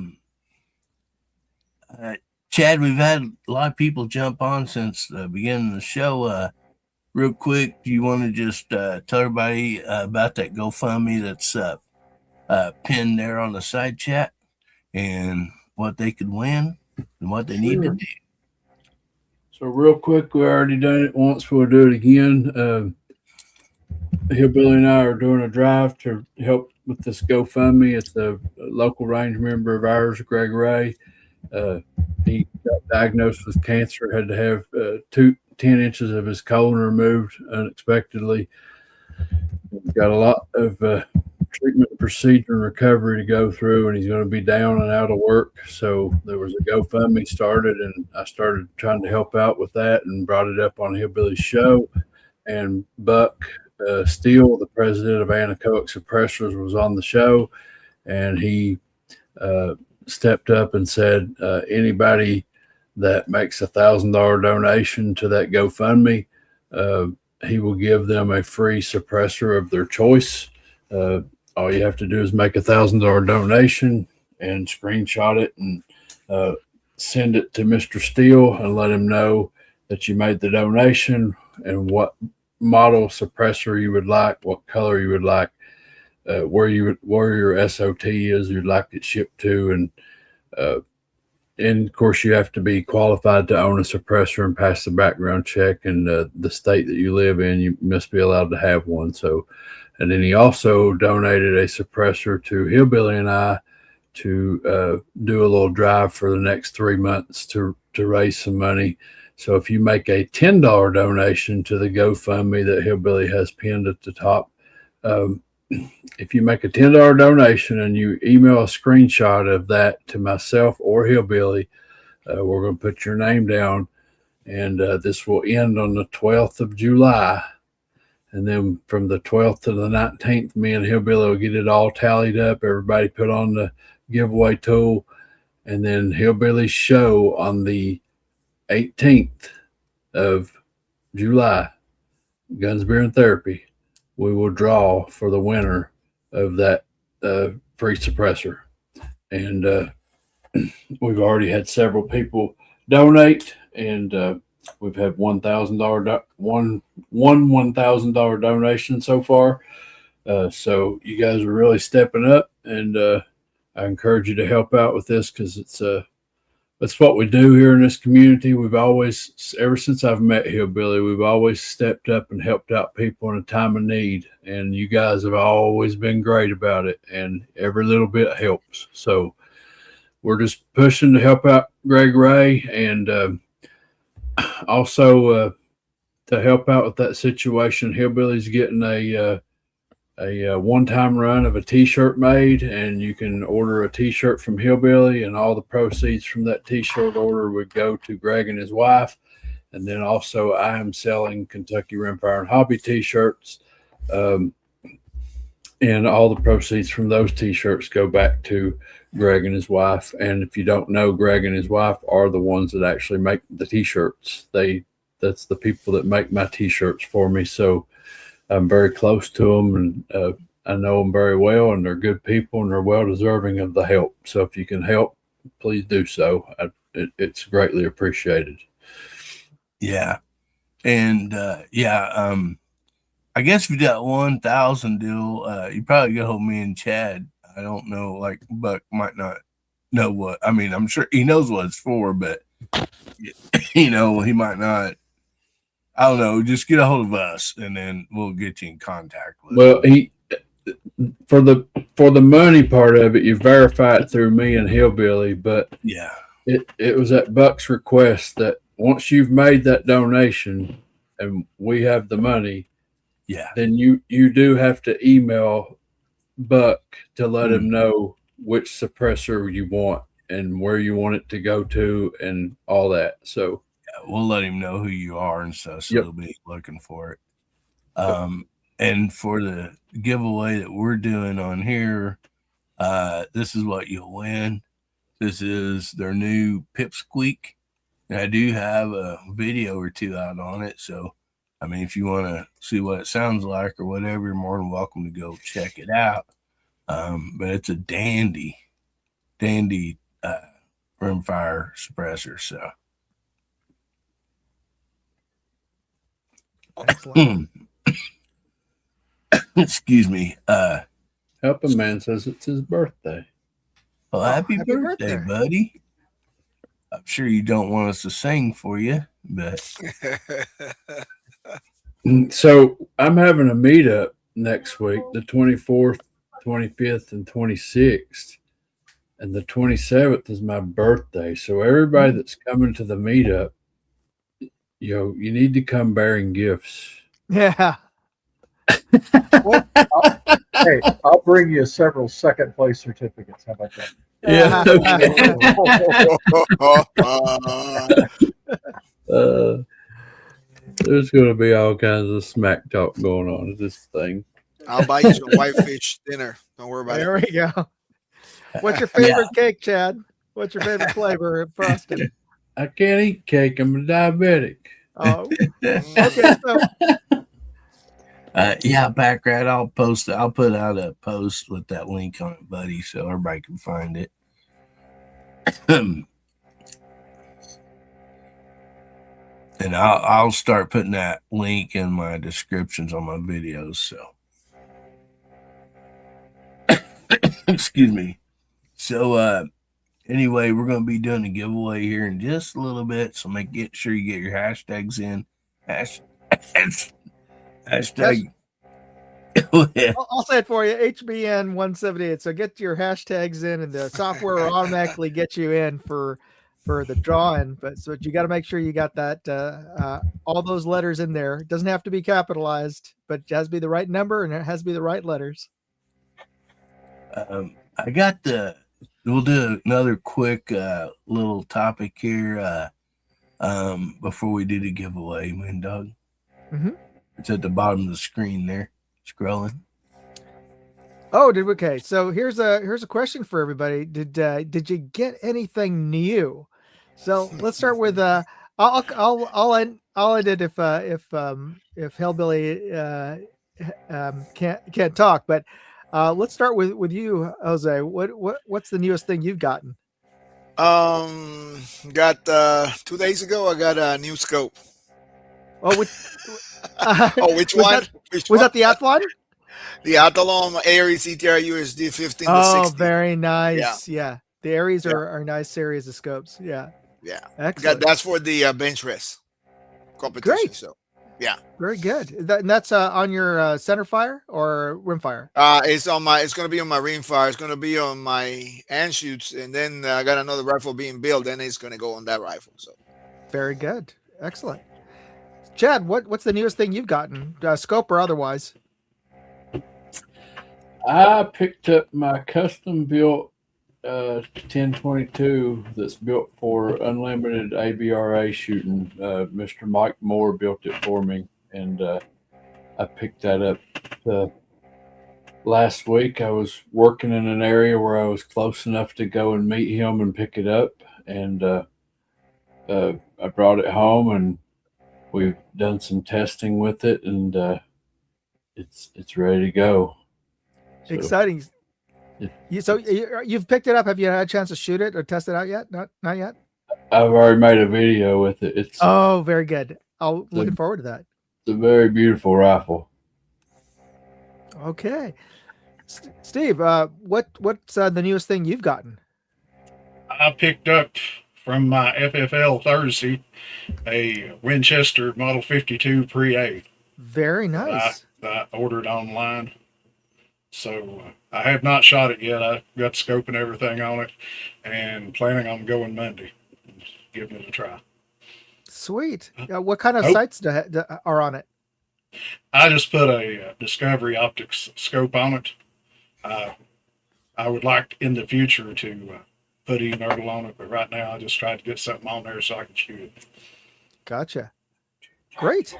Chad, we've had a lot of people jump on since the beginning of the show. Real quick, do you want to just tell everybody about that GoFundMe that's pinned there on the side chat and what they could win and what they need to do? So real quick, we already done it once. We'll do it again. Hillbilly and I are doing a drive to help with this GoFundMe. It's a local range member of ours, Greg Ray. He got diagnosed with cancer, had to have 10 inches of his colon removed unexpectedly. He's got a lot of treatment, procedure, and recovery to go through, and he's going to be down and out of work. So there was a GoFundMe started, and I started trying to help out with that and brought it up on Hillbilly's show. And Buck Steele, the president of Anechoic Suppressors, was on the show, and he stepped up and said, anybody that makes $1,000 donation to that GoFundMe, he will give them a free suppressor of their choice. All you have to do is make $1,000 donation and screenshot it and send it to Mr. Steele and let him know that you made the donation and what model suppressor you would like, what color you would like, where your SOT is you'd like it shipped to, and of course you have to be qualified to own a suppressor and pass the background check, and the state that you live in, you must be allowed to have one. So, and then he also donated a suppressor to Hillbilly and I to do a little drive for the next 3 months to raise some money. So if you make a $10 donation to the GoFundMe that Hillbilly has pinned at the top, if you make a $10 donation and you email a screenshot of that to myself or Hillbilly, we're going to put your name down, and this will end on the 12th of July. And then from the 12th to the 19th, me and Hillbilly will get it all tallied up. Everybody put on the giveaway tool. And then Hillbilly's show on the 18th of July, Guns, Beer, and Therapy, we will draw for the winner of that free suppressor. And we've already had several people donate, and we've had $1,000 donation so far. So you guys are really stepping up, and I encourage you to help out with this because it's what we do here in this community. We've always, ever since I've met Hillbilly, we've always stepped up and helped out people in a time of need, and you guys have always been great about it, and every little bit helps. So we're just pushing to help out Greg Ray, and also to help out with that situation. Hillbilly's getting a one-time run of a t-shirt made, and you can order a t-shirt from Hillbilly, and all the proceeds from that t-shirt order would go to Greg and his wife. And then also I am selling Kentucky Rimfire and Hobby t-shirts, and all the proceeds from those t-shirts go back to Greg and his wife. And if you don't know, Greg and his wife are the ones that actually make the t-shirts. That's the people that make my t-shirts for me. So I'm very close to them, and I know them very well, and they're good people, and they're well deserving of the help. So if you can help, please do so. It's greatly appreciated. Yeah. And I guess if you got 1,000 deal, you probably go hold me and Chad. I don't know, like Buck might not know what. I mean, I'm sure he knows what it's for, but he might not. I don't know. Just get a hold of us, and then we'll get you in contact with. Well, for the money part of it, you verify it through me and Hillbilly. But yeah, it was at Buck's request that once you've made that donation and we have the money, then you do have to email Buck to let him know which suppressor you want and where you want it to go to and all that. So we'll let him know who you are and stuff, so he'll be looking for it. And for the giveaway that we're doing on here, this is what you'll win. This is their new Pipsqueak. And I do have a video or two out on it. So, I mean, if you want to see what it sounds like or whatever, you're more than welcome to go check it out. But it's a dandy rimfire suppressor. So. Excuse me. Helping Man says it's his birthday. Well, happy birthday, buddy. I'm sure you don't want us to sing for you, but so I'm having a meetup next week, the 24th, 25th, and 26th. And the 27th is my birthday. So everybody that's coming to the meetup, you need to come bearing gifts. Yeah. I'll bring you several second place certificates. How about that? Yeah. There's going to be all kinds of smack talk going on at this thing. I'll buy you some whitefish dinner. Don't worry about it. There we go. What's your favorite cake, Chad? What's your favorite flavor of frosting? I can't eat cake. I'm a diabetic. Oh, okay. So. Backrat. I'll put out a post with that link on it, buddy, so everybody can find it. And I'll start putting that link in my descriptions on my videos. So, excuse me. So, anyway, we're going to be doing a giveaway here in just a little bit. So make sure you get your hashtags in. Hashtag. I'll say it for you. HBN 178. So get your hashtags in, and the software will automatically get you in for the drawing. But you got to make sure you got that all those letters in there. It doesn't have to be capitalized, but it has to be the right number and it has to be the right letters. We'll do another quick little topic here before we do the giveaway, Moondog. Mm-hmm. It's at the bottom of the screen there, scrolling. Oh, okay. So here's a question for everybody. Did you get anything new? So let's start with I'll end it if Hillbilly can't talk, but let's start with you, Jose. What's the newest thing you've gotten? Got 2 days ago. I got a new scope. Oh, which Oh, which was one? that? Which Was one? that the Athlon? The Athlon Aries ETR USD 15 to Oh, 60. very Yeah, nice. Yeah, the Aries yeah, are a nice series of scopes. Yeah, yeah. excellent. That's for the bench press competition. Great. So, yeah. Very good. And that's on your center fire or rim fire? It's on my. It's gonna be on my ring fire. It's gonna be on my hand shoots, and then I got another rifle being built. Then it's gonna go on that rifle. So, Very good. Excellent. Chad, what's the newest thing you've gotten, scope or otherwise? I picked up my custom built 1022 that's built for unlimited ABRA shooting. Mr. Mike Moore built it for me, and I picked that up last week. I was working in an area where I was close enough to go and meet him and pick it up, and I brought it home, and we've done some testing with it, and it's ready to go. So, exciting. You've picked it up. Have you had a chance to shoot it or test it out yet? Not yet. I've already made a video with it. It's very good. Looking forward to that. It's a very beautiful rifle. Okay, Steve, what's the newest thing you've gotten? I picked up from my FFL Thursday a Winchester Model 52 Pre-A. Very nice. That I ordered online. So I have not shot it yet. I got the scope and everything on it, and planning on going Monday, giving it a try. Sweet. What kind of sights are on it? I just put a Discovery Optics scope on it. I would like in the future to put E-Nerdle on it, but right now I just tried to get something on there so I can shoot it. Gotcha. Great.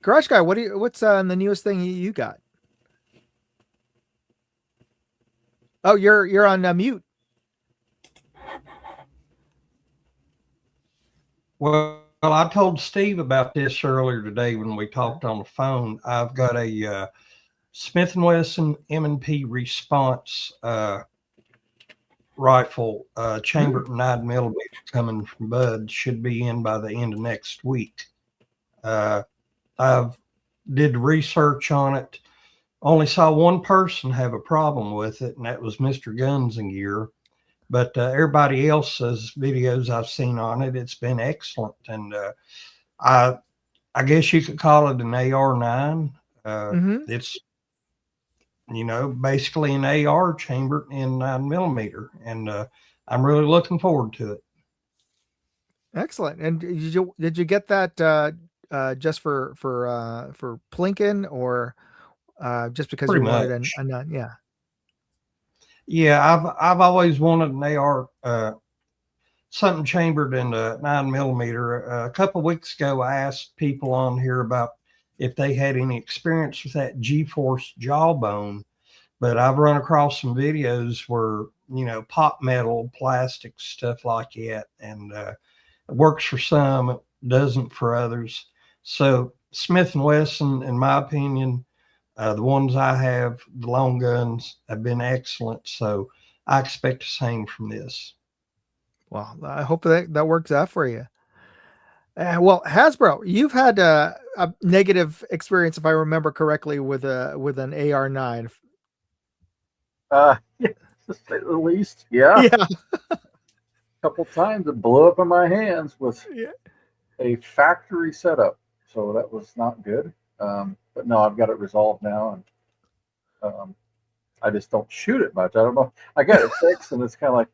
Garage Guy, what's the newest thing you got? Oh, you're on mute. Well, I told Steve about this earlier today when we talked on the phone. I've got a Smith & Wesson M&P Response rifle, chambered 9mm coming from Bud. Should be in by the end of next week. I've did research on it. Only saw one person have a problem with it, and that was Mr. Guns and Gear. But everybody else's videos I've seen on it, it's been excellent. And I guess you could call it an AR-9. It's, basically an AR chambered in 9mm. And I'm really looking forward to it. Excellent. And did you get that just for plinking, or just because Pretty you wanted much. a nut? Yeah. Yeah, I've always wanted an AR, something chambered in a 9mm. A couple of weeks ago, I asked people on here about if they had any experience with that G-Force jawbone, but I've run across some videos where, pop metal, plastic, stuff like that, and it works for some, it doesn't for others. So Smith & Wesson, in my opinion, the ones I have, the long guns, have been excellent. So I expect the same from this. Well, I hope that works out for you. Well, Hasbro, you've had a negative experience, if I remember correctly, with an AR-9. Yeah, to say the least. Yeah. Yeah. A couple times it blew up in my hands with a factory setup, so that was not good. But no, I've got it resolved now, and I just don't shoot it much. I don't know. I got it fixed, and it's kind of like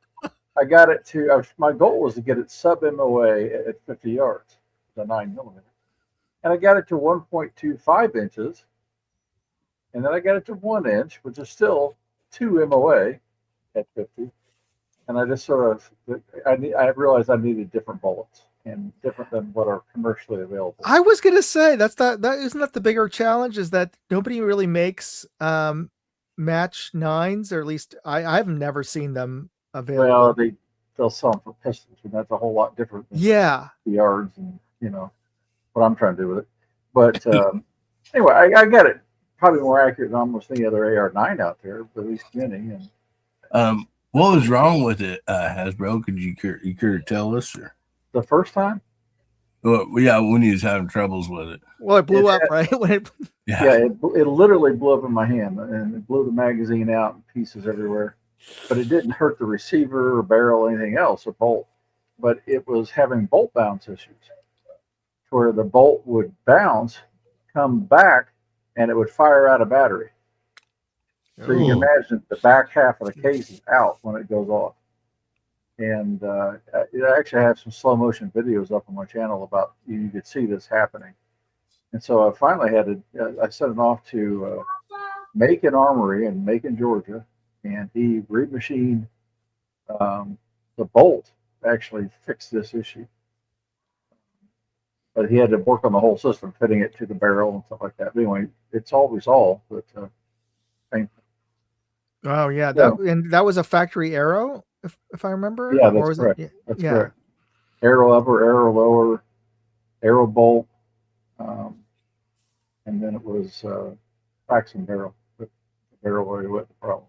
I got it to. My goal was to get it sub MOA at 50 yards, the 9mm, and I got it to 1.25 inches, and then I got it to 1 inch, which is still 2 MOA at 50. And I just sort of, I realized I needed different bullets. and different than what are commercially available. I was gonna say that isn't that the bigger challenge, is that nobody really makes match 9s, or at least I've never seen them available. Well, they'll sell them for pistols, and that's a whole lot different than Yeah. the yards and what I'm trying to do with it. But anyway, I got it probably more accurate than almost any other AR-9 out there, but at least many. And what was wrong with it, Hasbro? Could you care to tell us? Or? The first time? Well, yeah, when he was having troubles with it. Well, it blew up, right? It literally blew up in my hand, and it blew the magazine out in pieces everywhere. But it didn't hurt the receiver or barrel or anything else, or bolt. But it was having bolt bounce issues, where the bolt would bounce, come back, and it would fire out a battery. So you can imagine the back half of the case is out when it goes off. And I actually have some slow motion videos up on my channel about you could see this happening. And so I finally had to, I sent it off to Macon Armory in Macon, Georgia, and he remachined the bolt to actually fix this issue. But he had to work on the whole system, fitting it to the barrel and stuff like that. But anyway, it's all resolved, but painful. Oh yeah, and that was a factory arrow, if I remember. Yeah, that's correct. That's correct. Arrow upper, arrow lower, arrow bolt, and then it was Paxton barrel. But the barrel already with the problem.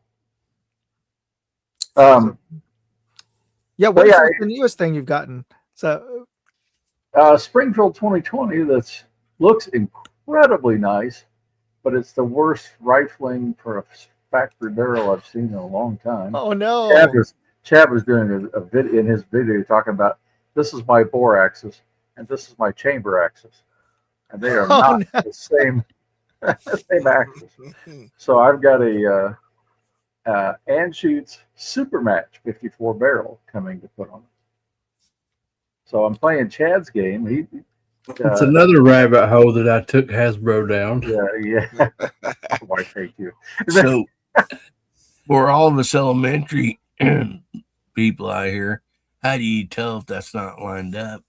What is the newest thing you've gotten? So Springfield 2020 that looks incredibly nice, but it's the worst rifling for a factory barrel I've seen in a long time. Oh no! Chad was doing a video in his video talking about, this is my bore axis and this is my chamber axis, and they are not the same axis. So I've got a Anschutz Supermatch 54 barrel coming to put on it. So I'm playing Chad's game. It's another rabbit hole that I took Hasbro down. Yeah. Why, thank you. So, for all of us elementary people out here, how do you tell if that's not lined up?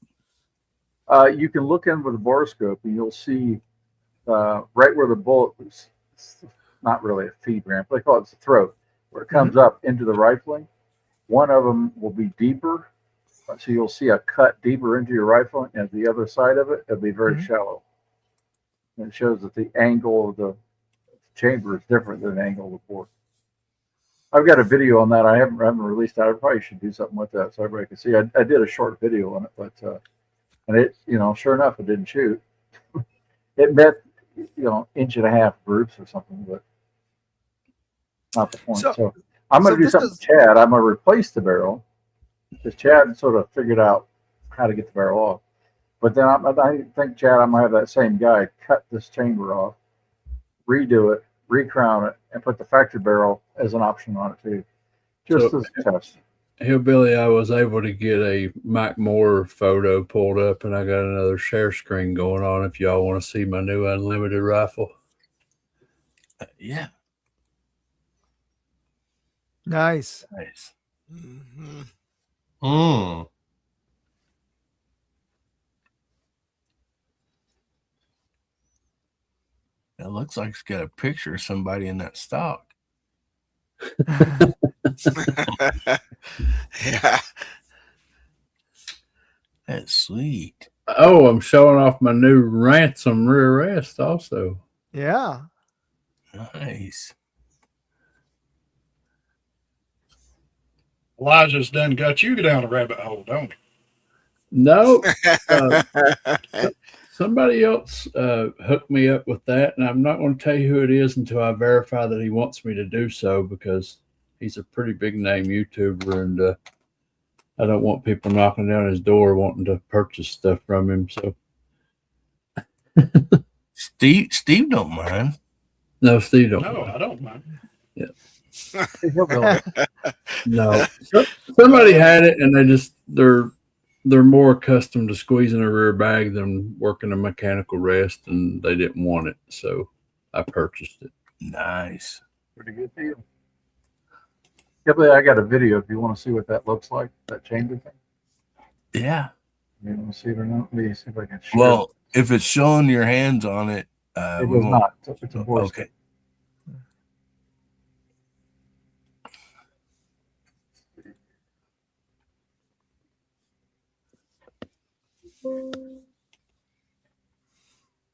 You can look in with a borescope and you'll see right where the bullet was. It's not really a feed ramp. They call it the throat, where it comes up into the rifling. One of them will be deeper. So you'll see a cut deeper into your rifle, and the other side of it, it'll be very shallow. And it shows that the angle of the chamber is different than the angle of the bore. I've got a video on that. I haven't released that. I probably should do something with that so everybody can see. I did a short video on it, but and it, sure enough, it didn't shoot. It met, inch and a half groups or something, but not the point. So I'm going to do something with Chad. I'm going to replace the barrel, because Chad sort of figured out how to get the barrel off. But then I think, Chad, I'm going to have that same guy cut this chamber off, redo it, recrown it, and put the factory barrel as an option on it too, just as a test. Hillbilly, I was able to get a Mike Moore photo pulled up, and I got another share screen going on if y'all want to see my new unlimited rifle. Yeah. Nice. Mm. It looks like it's got a picture of somebody in that stock. Yeah. That's sweet. Oh, I'm showing off my new ransom rear rest also. Yeah. Nice. Elijah's done got you down a rabbit hole, don't he? No. Somebody else hooked me up with that, and I'm not going to tell you who it is until I verify that he wants me to do so, because he's a pretty big name YouTuber, and I don't want people knocking down his door wanting to purchase stuff from him. So Steve don't mind. No, Steve don't. No, mind. I don't mind. Yeah. No, somebody had it, and they're more accustomed to squeezing a rear bag than working a mechanical rest, and they didn't want it, so I purchased it. Nice. Pretty good deal. Yeah, but I got a video if you want to see what that looks like, that chamber thing. Yeah. You want to see it or not? Let me see if I can share. Well, if it's showing your hands on it, it we does won't. not. It's a Boy Okay.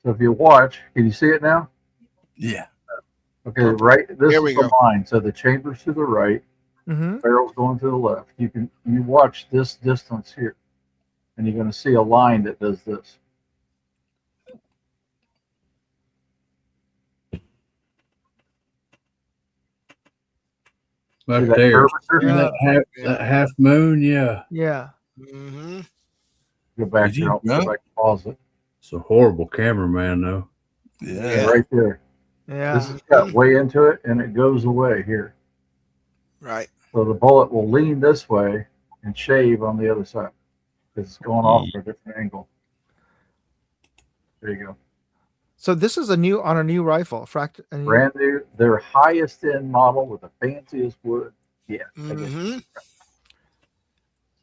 So if you watch, can you see it now? Yeah. Okay, right. This Here is we the go. line. So the chamber's to the right, Mm-hmm. barrel's going to the left. You watch this distance here, and you're going to see a line that does this. Right that there. curvature? Yeah. That half moon, yeah. Yeah. Mm-hmm. Go back Is he here. I'll go drunk? back and pause it. It's a horrible cameraman, though. Yeah. Right there. Yeah. This has got way into it, and it goes away here. Right. So the bullet will lean this way and shave on the other side because it's going off at a different angle. There you go. So this is on a new rifle, Brand new. Their highest end model with the fanciest wood. Yeah. Mm-hmm.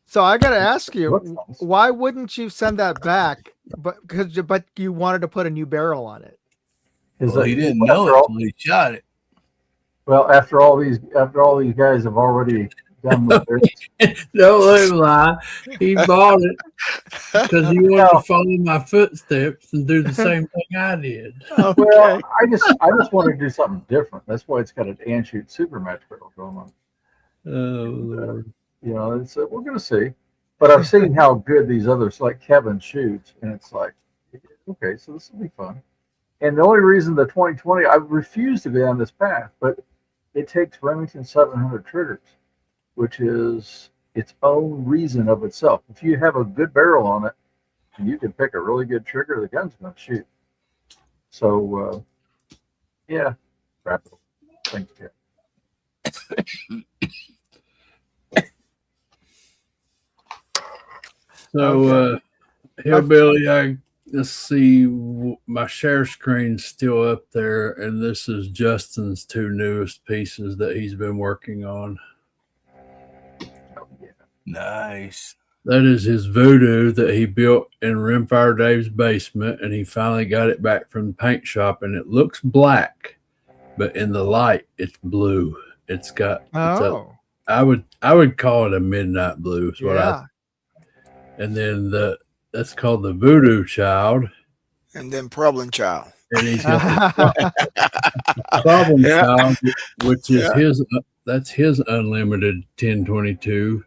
So I got to ask you, Looks nice. why wouldn't you send that back? But you wanted to put a new barrel on it. Well, he didn't know it until he shot it. Well, after all these guys have already done with this. Don't let him lie. He bought it because he wanted to follow my footsteps and do the same thing I did. Okay. Well, I just wanted to do something different. That's why it's got an Anshoot super match barrel going on. Oh, Lord. You know, it's we're gonna see. But I've seen how good these others, like Kevin, shoots, and it's like, okay, so this will be fun. And the only reason the 2020, I refuse to go down this path, but it takes Remington 700 triggers, which is its own reason of itself. If you have a good barrel on it, and you can pick a really good trigger, the gun's going to shoot. So, yeah, wrap it up. Thank you. So, Hillbilly, let's see, my share screen's still up there, and this is Justin's two newest pieces that he's been working on. Nice. That is his voodoo that he built in Rimfire Dave's basement, and he finally got it back from the paint shop, and it looks black, but in the light, it's blue. It's got. I would call it a midnight blue. Is what I. And then that's called the Voodoo Child, and then Problem Child. And he's got the Problem Child, which is that's his unlimited 1022.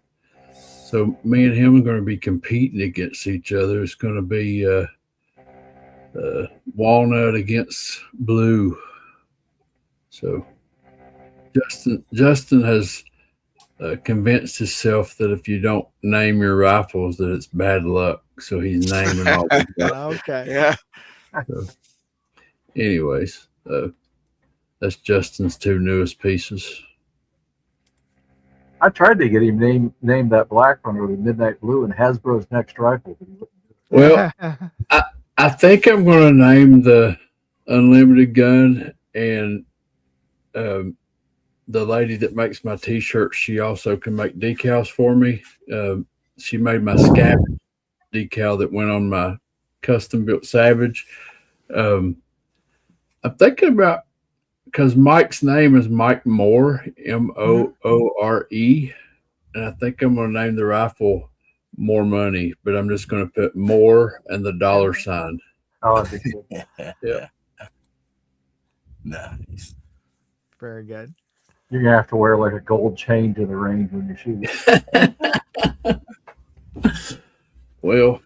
So me and him are going to be competing against each other. It's going to be walnut against blue. So Justin has convinced himself that if you don't name your rifles, that it's bad luck. So he's naming all of them. Okay. Yeah. So, anyways, that's Justin's two newest pieces. I tried to get him name that black one or the midnight blue in Hasbro's next rifle. Well, I think I'm going to name the unlimited gun, and the lady that makes my t-shirts, she also can make decals for me. She made my Scab decal that went on my custom built Savage. I'm thinking about, because Mike's name is Mike Moore, Moore, and I think I'm going to name the rifle More Money, but I'm just going to put more and the dollar sign. Oh, yeah. Nice. Very good. You're going to have to wear like a gold chain to the range when you shoot. Well,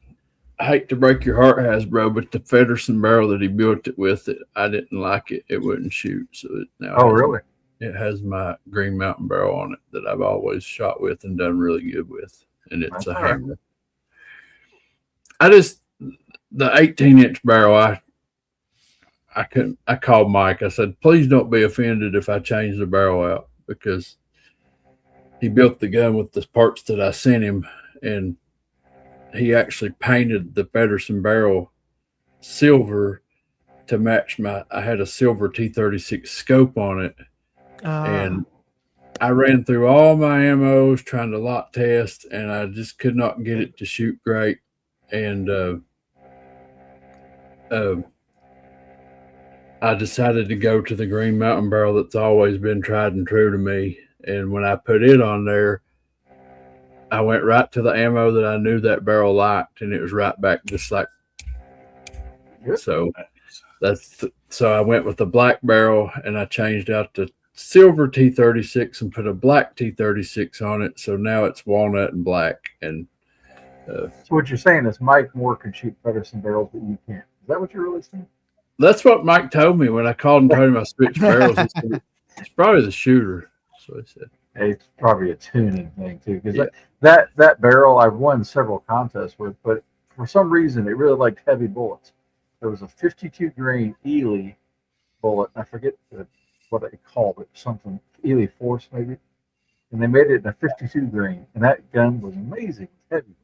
I hate to break your heart, Hasbro, but the Federson barrel that he built it with, I didn't like it. It wouldn't shoot. So really? It has my Green Mountain barrel on it that I've always shot with and done really good with. And it's a hammer. The 18-inch barrel, I called Mike. I said, please don't be offended if I change the barrel out, because he built the gun with the parts that I sent him, and he actually painted the Federson barrel silver to match I had a silver T36 scope on it. And I ran through all my ammos trying to lot test, and I just could not get it to shoot great. and I decided to go to the Green Mountain barrel that's always been tried and true to me. And when I put it on there, I went right to the ammo that I knew that barrel liked, and it was right back just like. So so I went with the black barrel, and I changed out the silver T36 and put a black T36 on it. So now it's walnut and black. And so what you're saying is Mike Moore can shoot Pedersen barrels, but you can't. Is that what you're really saying? That's what Mike told me when I called and told him I switched barrels. He said, it's probably the shooter. So I said, hey, it's probably a tuning thing too, because that barrel I've won several contests with, but for some reason it really liked heavy bullets. There was a 52 grain Ely bullet. I forget what they called it, something Ely Force maybe, and they made it in a 52 grain, and that gun was amazing, heavy.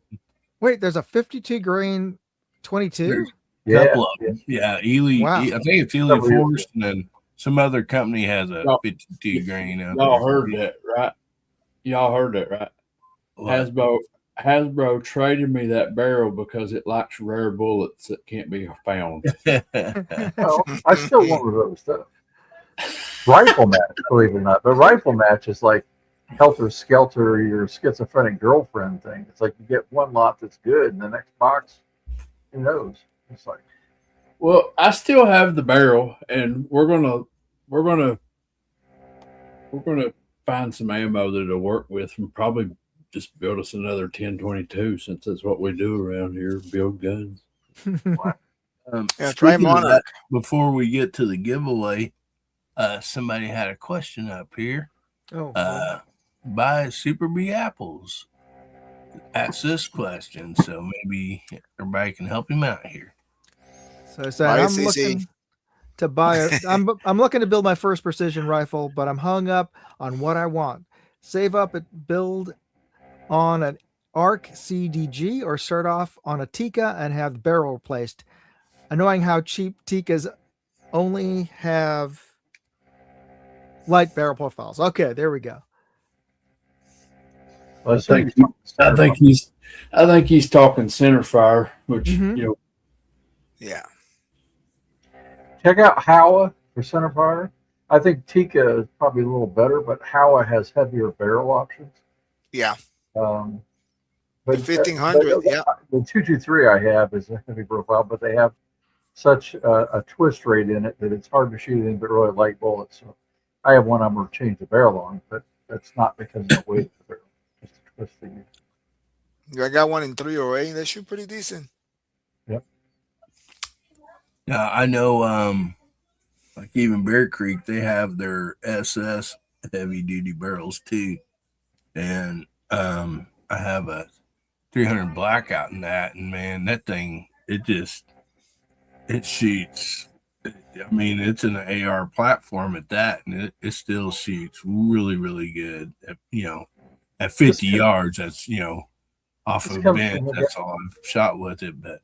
Wait, there's a 52 grain 22. Couple of them. Yeah, Ely. Wow. I think it's Ely Force, and then some other company has a 52 grain. Y'all heard that, right? Y'all heard that, right? What? Hasbro traded me that barrel because it likes rare bullets that can't be found. Well, I still want one of those stuff. Rifle match, believe it or not. But rifle match is like helter skelter or your schizophrenic girlfriend thing. It's like you get one lot that's good, and the next box, who knows? It's like, well, I still have the barrel, and we're gonna find some ammo that'll work with, and probably just build us another 1022, since that's what we do around here, build guns. Try Monarch. Before we get to the giveaway, somebody had a question up here. Buy Super B apples. Ask this question, so maybe everybody can help him out here. So I'm looking to buy I'm looking to build my first precision rifle, but I'm hung up on what I want. Save up and build on an ARC CDG, or start off on a Tikka and have the barrel replaced. Annoying how cheap Tikkas only have light barrel profiles. Okay, there we go. well, I think he's talking centerfire, which Yeah. check out Howa for centerfire. I think Tikka is probably a little better, but Howa has heavier barrel options. Yeah. But 1500, yeah. The 223 I have is a heavy profile, but they have such a twist rate in it that it's hard to shoot in but really light bullets. So I have one I'm going to change the barrel on, but that's not because of the weight of the barrel, just a twist thing. I got one in 308. They shoot pretty decent. Yep. Yeah, I know. Like even Bear Creek, they have their SS heavy duty barrels too, and I have a 300 blackout in that, and man, that thing it shoots. I mean, it's an AR platform at that, and it still shoots really, really good. At 50 yards, that's off of bench. That's all I've shot with it. But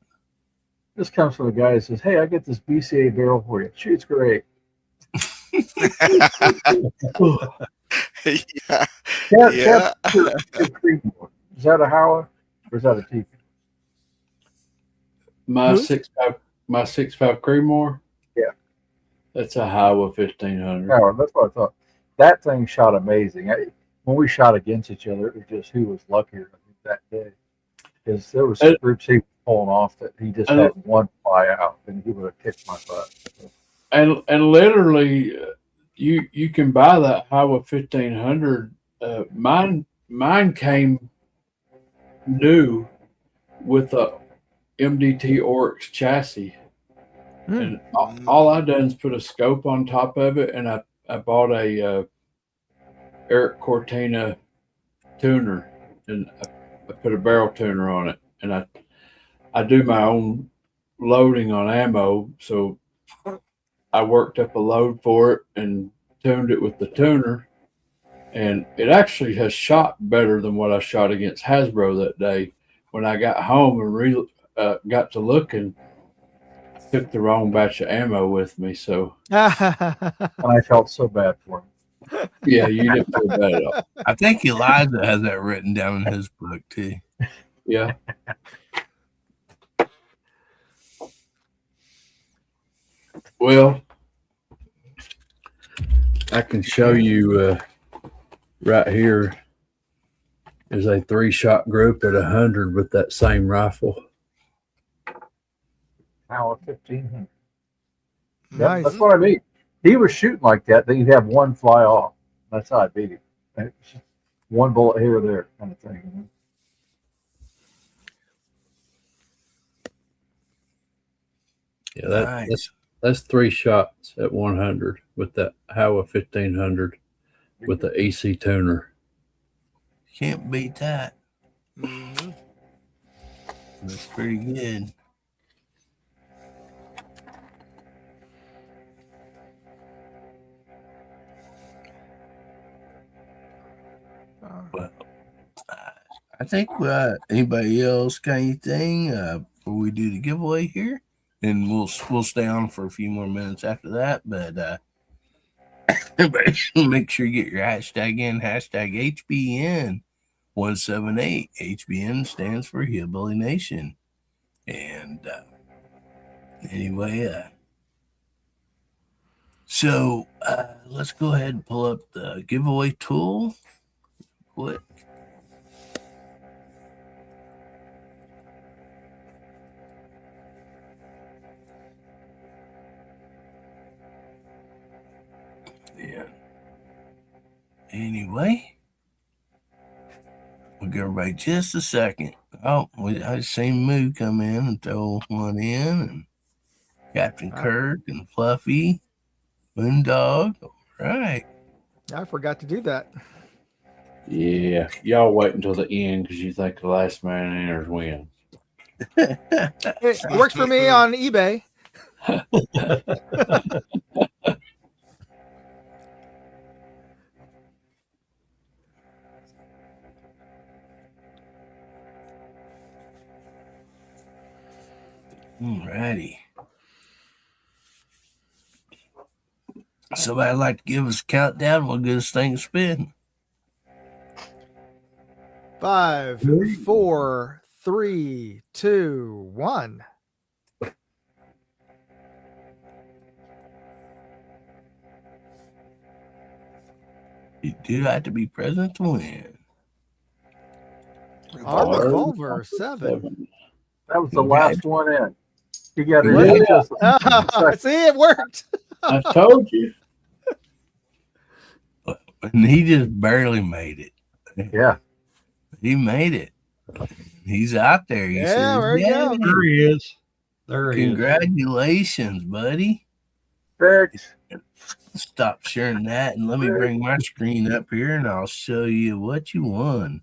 this comes from a guy who says, "Hey, I get this BCA barrel for you. It shoots great." Yeah. Is that a Howa or is that a Tikka? My 6.5 Creedmoor. Yeah, that's a Howa 1500. Howa, that's what I thought. That thing shot amazing. When we shot against each other, it was just who was luckier that day. Because there were some groups he was pulling off that he just had one fly out, and he would have kicked my butt. And literally, you can buy that Howa 1500. Mine came new with a MDT Oryx chassis, and all I done is put a scope on top of it, and I bought a Eric Cortina tuner, and I put a barrel tuner on it, and I do my own loading on ammo, so I worked up a load for it and tuned it with the tuner, and it actually has shot better than what I shot against Hasbro that day. When I got home and got to looking, I took the wrong batch of ammo with me, so and I felt so bad for him. Yeah, you didn't feel bad at all. I think Elijah has that written down in his book too. Yeah. Well, I can show you right here is a 3-shot group at 100 with that same rifle. Power 15. Yep, Nice. that's what I mean. He was shooting like that. Then you'd have one fly off. That's how I beat him. It's just one bullet here or there kind of thing. Yeah, Nice. that's 3 shots at 100 with that Howa 1500 with the EC tuner. Can't beat that. Mm-hmm. That's pretty good. Well, I think anybody else got anything before we do the giveaway here, and we'll stay on for a few more minutes after that. But everybody, make sure you get your hashtag in, hashtag HBN178. HBN stands for Hillbilly Nation. And anyway, so let's go ahead and pull up the giveaway tool. Quick. Yeah. Anyway, we'll give everybody just a second. Oh, I seen Moo come in and throw one in, and Captain Kirk and Fluffy, Moondog. All right. I forgot to do that. Yeah, y'all wait until the end because you think the last man enters wins. It works for me on eBay. Alrighty. Somebody like to give us a countdown? We'll get this thing spin. 5, 4, 3, 2, 1. You do have to be present to win. Our revolver 7. That was the last one in. You got it. Yeah. See, it worked. I told you. And he just barely made it. Yeah. He made it. He's out there. He says, there you go. There he is. There he is. Congratulations, buddy. Thanks. Stop sharing that and let me bring my screen up here and I'll show you what you won.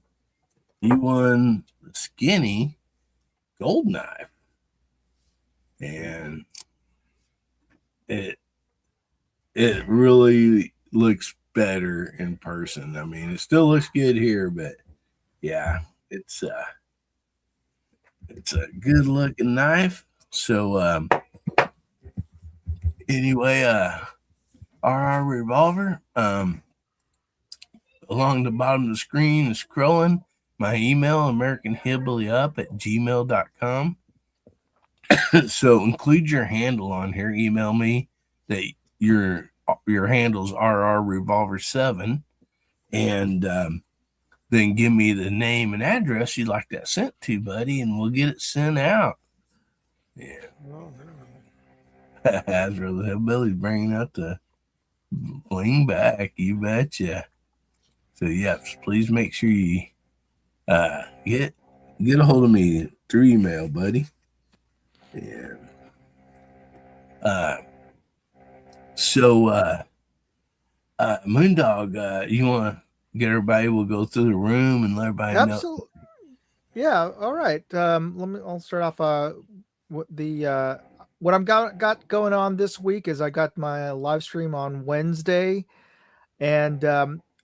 You won the skinny gold knife. And it really looks better in person. I mean, it still looks good here, but yeah, it's a good looking knife. So anyway, our revolver, along the bottom of the screen is scrolling. My email, AmericanHillbillyUp@gmail.com. So include your handle on here. Email me that your handles are revolver7, and then give me the name and address you'd like that sent to, buddy, and we'll get it sent out. Yeah. That's really Hillbilly's bringing out the bling back. You betcha. So yes, please make sure you get a hold of me through email, buddy. And Moondog, you want to get everybody? We'll go through the room and let everybody know. Yeah. All right. I'll start off. What I've got going on this week is I got my live stream on Wednesday, and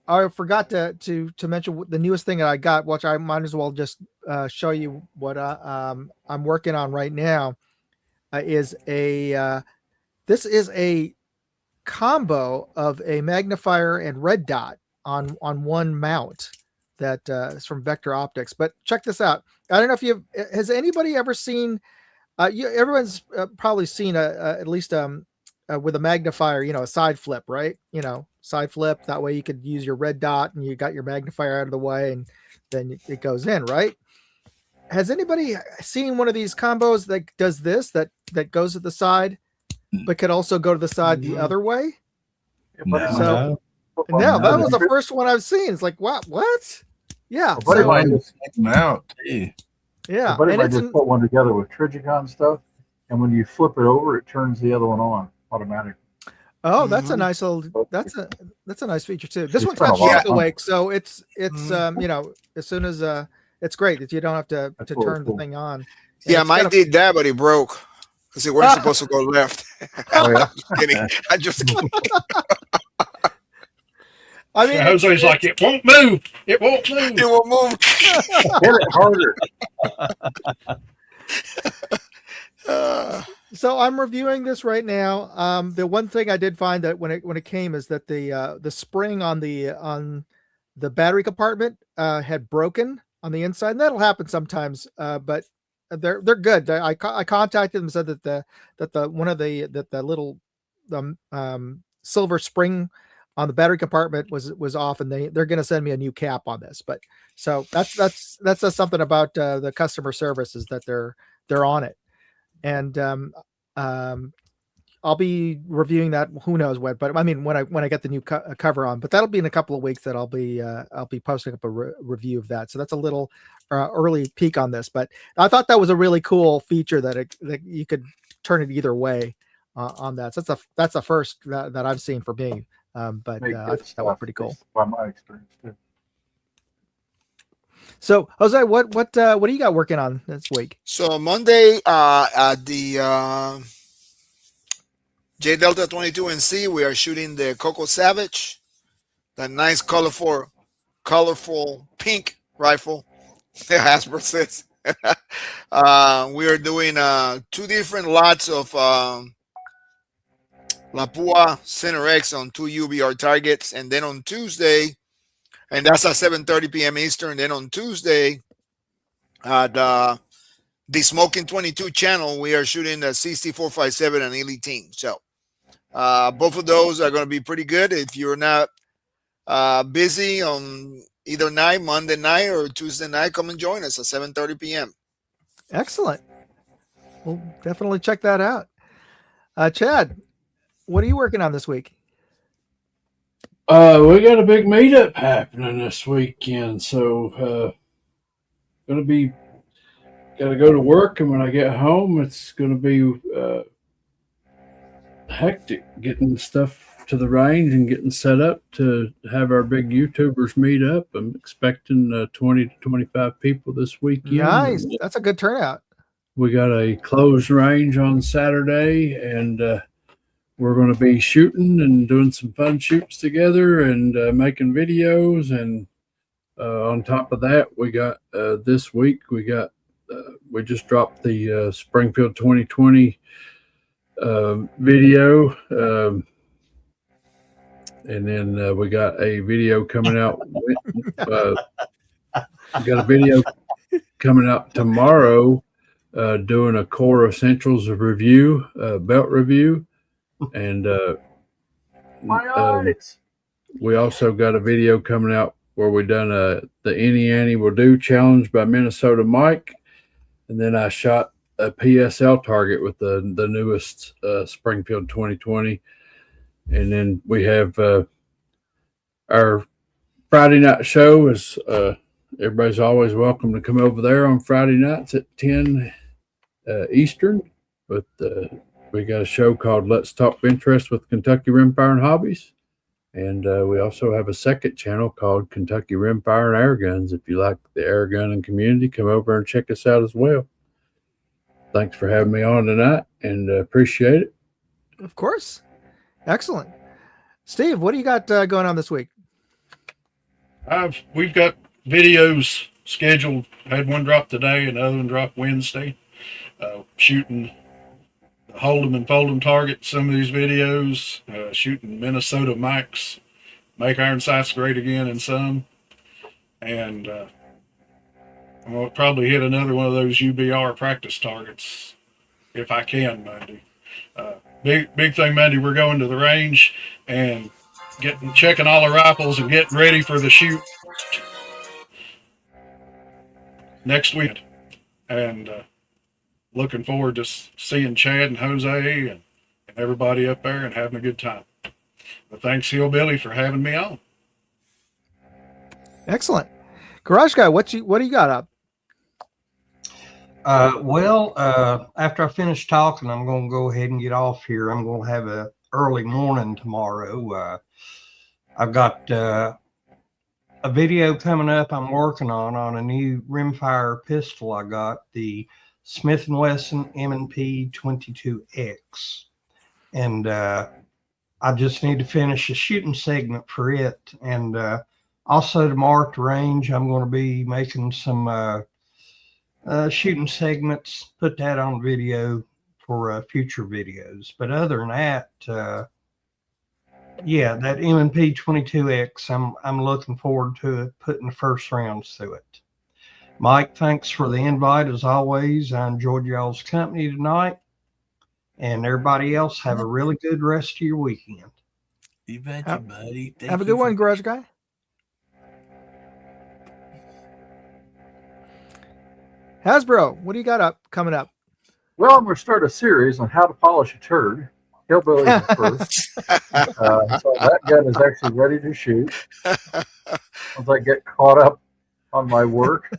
I forgot to mention the newest thing that I got, which I might as well just show you what I'm working on right now. This is a combo of a magnifier and red dot on one mount that is from Vector Optics. But check this out. I don't know if has anybody ever seen? Everyone's probably seen at least with a magnifier, a side flip, right? Side flip. That way you could use your red dot and you got your magnifier out of the way and then it goes in, right? Has anybody seen one of these combos that does this, that goes to the side, but could also go to the side the other way? No. No, that was the first one I've seen. It's like, what? Yeah. But it might Take them out too. Yeah. But if I just put one together with Trigigon stuff, and when you flip it over, it turns the other one on automatically. Oh, that's a nice little. That's a nice feature too. This one's spent got a lot shock on awake, so it's as soon as it's great that you don't have to cool, turn cool. the thing on. Yeah, mine did that, but it broke because it wasn't supposed to go left. Oh, yeah? I'm just kidding. I mean, Jose's like, it won't move. It won't move. It will move. Hit it harder. So I'm reviewing this right now. The one thing I did find that when it came is that the spring on the battery compartment had broken on the inside, and that'll happen sometimes. But they're good. I contacted them and said that the little silver spring on the battery compartment was off, and they're going to send me a new cap on this. But so that's says something about the customer service, is that they're on it. And I'll be reviewing that. Who knows when? But I mean, when I get the new cover on. But that'll be in a couple of weeks that I'll be posting up a review of that. So that's a little early peek on this. But I thought that was a really cool feature that you could turn it either way on that. So that's a first that I've seen for me. But I thought that was pretty cool. By my experience too. So Jose, what do you got working on this week? So Monday at the J Delta 22NC, we are shooting the Coco Savage, that nice colorful pink rifle. Hasbro says. We are doing 2 different lots of Lapua Center X on 2 UBR targets, and then on Tuesday, and that's at 7:30 p.m. Eastern. Then on Tuesday, at the Smoking 22 channel, we are shooting the CC457 and Elite Team. So both of those are going to be pretty good. If you're not busy on either night, Monday night or Tuesday night, come and join us at 7:30 p.m. Excellent. We'll definitely check that out. Chad, what are you working on this week? We got a big meetup happening this weekend, so gotta go to work, and when I get home, it's gonna be hectic getting stuff to the range and getting set up to have our big YouTubers meet up. I'm expecting 20 to 25 people this weekend. Nice, that's a good turnout. We got a closed range on Saturday, and we're going to be shooting and doing some fun shoots together and making videos. And on top of that, we got this week, we just dropped the Springfield 2020 video. And then we got a video coming out. We got a video coming out tomorrow doing a core essentials review, belt review. And we also got a video coming out where we done the Any Annie Will Do challenge by Minnesota Mike, and then I shot a PSL target with the newest Springfield 2020, and then we have our Friday night show. Is everybody's always welcome to come over there on Friday nights at 10 Eastern with we got a show called Let's Talk Interest with Kentucky Rimfire and Hobbies. And we also have a second channel called Kentucky Rimfire and Air Guns. If you like the air gunning community, come over and check us out as well. Thanks for having me on tonight, and appreciate it. Of course. Excellent. Steve, what do you got going on this week? We've got videos scheduled. I had one drop today, another one drop Wednesday. Shooting hold 'em and fold 'em targets. Some of these videos, shooting Minnesota Max, make iron sights great again in some, and I'm gonna probably hit another one of those UBR practice targets if I can Monday. big thing Monday. We're going to the range and checking all the rifles and getting ready for the shoot next week. And looking forward to seeing Chad and Jose and everybody up there and having a good time. But thanks, Hillbilly, for having me on. Excellent. Garage Guy, what do you got up? After I finish talking, I'm going to go ahead and get off here. I'm going to have a early morning tomorrow. I've got a video coming up I'm working on a new rimfire pistol. I got the Smith & Wesson M&P 22X. And I just need to finish a shooting segment for it. And also tomorrow at the range, I'm going to be making some shooting segments, put that on video for future videos. But other than that, that M&P 22X, I'm looking forward to it, putting the first rounds through it. Mike, thanks for the invite as always. I enjoyed y'all's company tonight. And everybody else, have a really good rest of your weekend. You betcha, buddy. Have a good one, Garage Guy. Hasbro, what do you got coming up? Well, I'm going to start a series on how to polish a turd. Hillbilly is first. So that gun is actually ready to shoot. Once I get caught up on my work.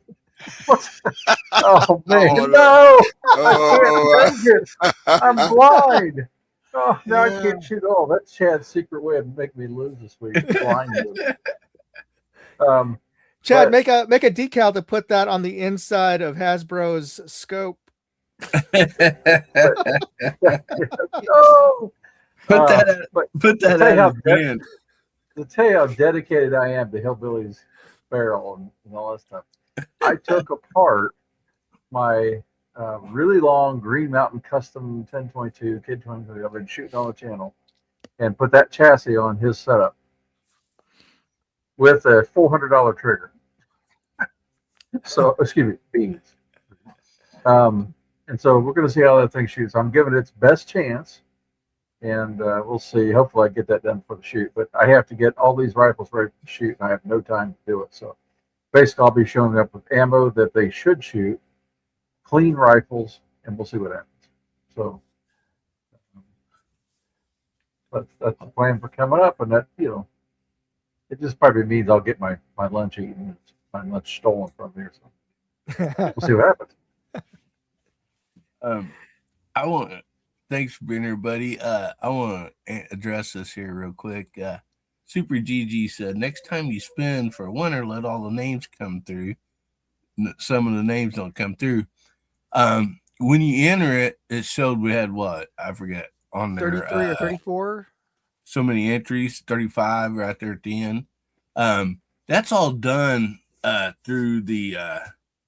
Oh, man, no! I can't drink it. I'm blind. Oh, now I can't shoot. Oh, that's Chad's secret way of making me lose this week. Blindness. Chad, make a decal to put that on the inside of Hasbro's scope. No. Put that out again. To tell you how dedicated I am to Hillbilly's barrel and all that stuff, I took apart my really long Green Mountain Custom 1022 Kid 22. I've been shooting on the channel, and put that chassis on his setup with a $400 trigger. So, excuse me, beans. And so we're going to see how that thing shoots. I'm giving it its best chance, and we'll see. Hopefully, I get that done for the shoot. But I have to get all these rifles ready to shoot, and I have no time to do it. So, basically, I'll be showing up with ammo that they should shoot, clean rifles, and we'll see what happens. So, that's the plan for coming up, and that it just probably means I'll get my lunch eaten, my lunch stolen from me or something. We'll see what happens. Thanks for being here, buddy. I want to address this here real quick. Super GG said, next time you spin for a winner, let all the names come through. Some of the names don't come through. When you enter it, it showed we had what? I forget on there. 33 or 34? So many entries, 35 right there at the end. That's all done through the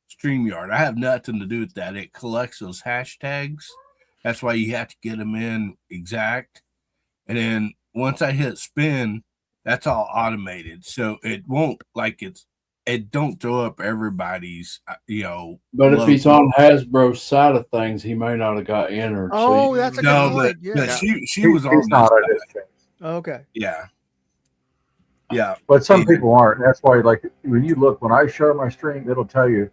StreamYard. I have nothing to do with that. It collects those hashtags. That's why you have to get them in exact. And then once I hit spin, that's all automated. So it won't it don't throw up everybody's, But if he's on Hasbro's side of things, he may not have got entered. Oh, that's a good point. But she was on not this. Okay. Yeah. But some people aren't. That's why, when you look, when I show my stream, it'll tell you,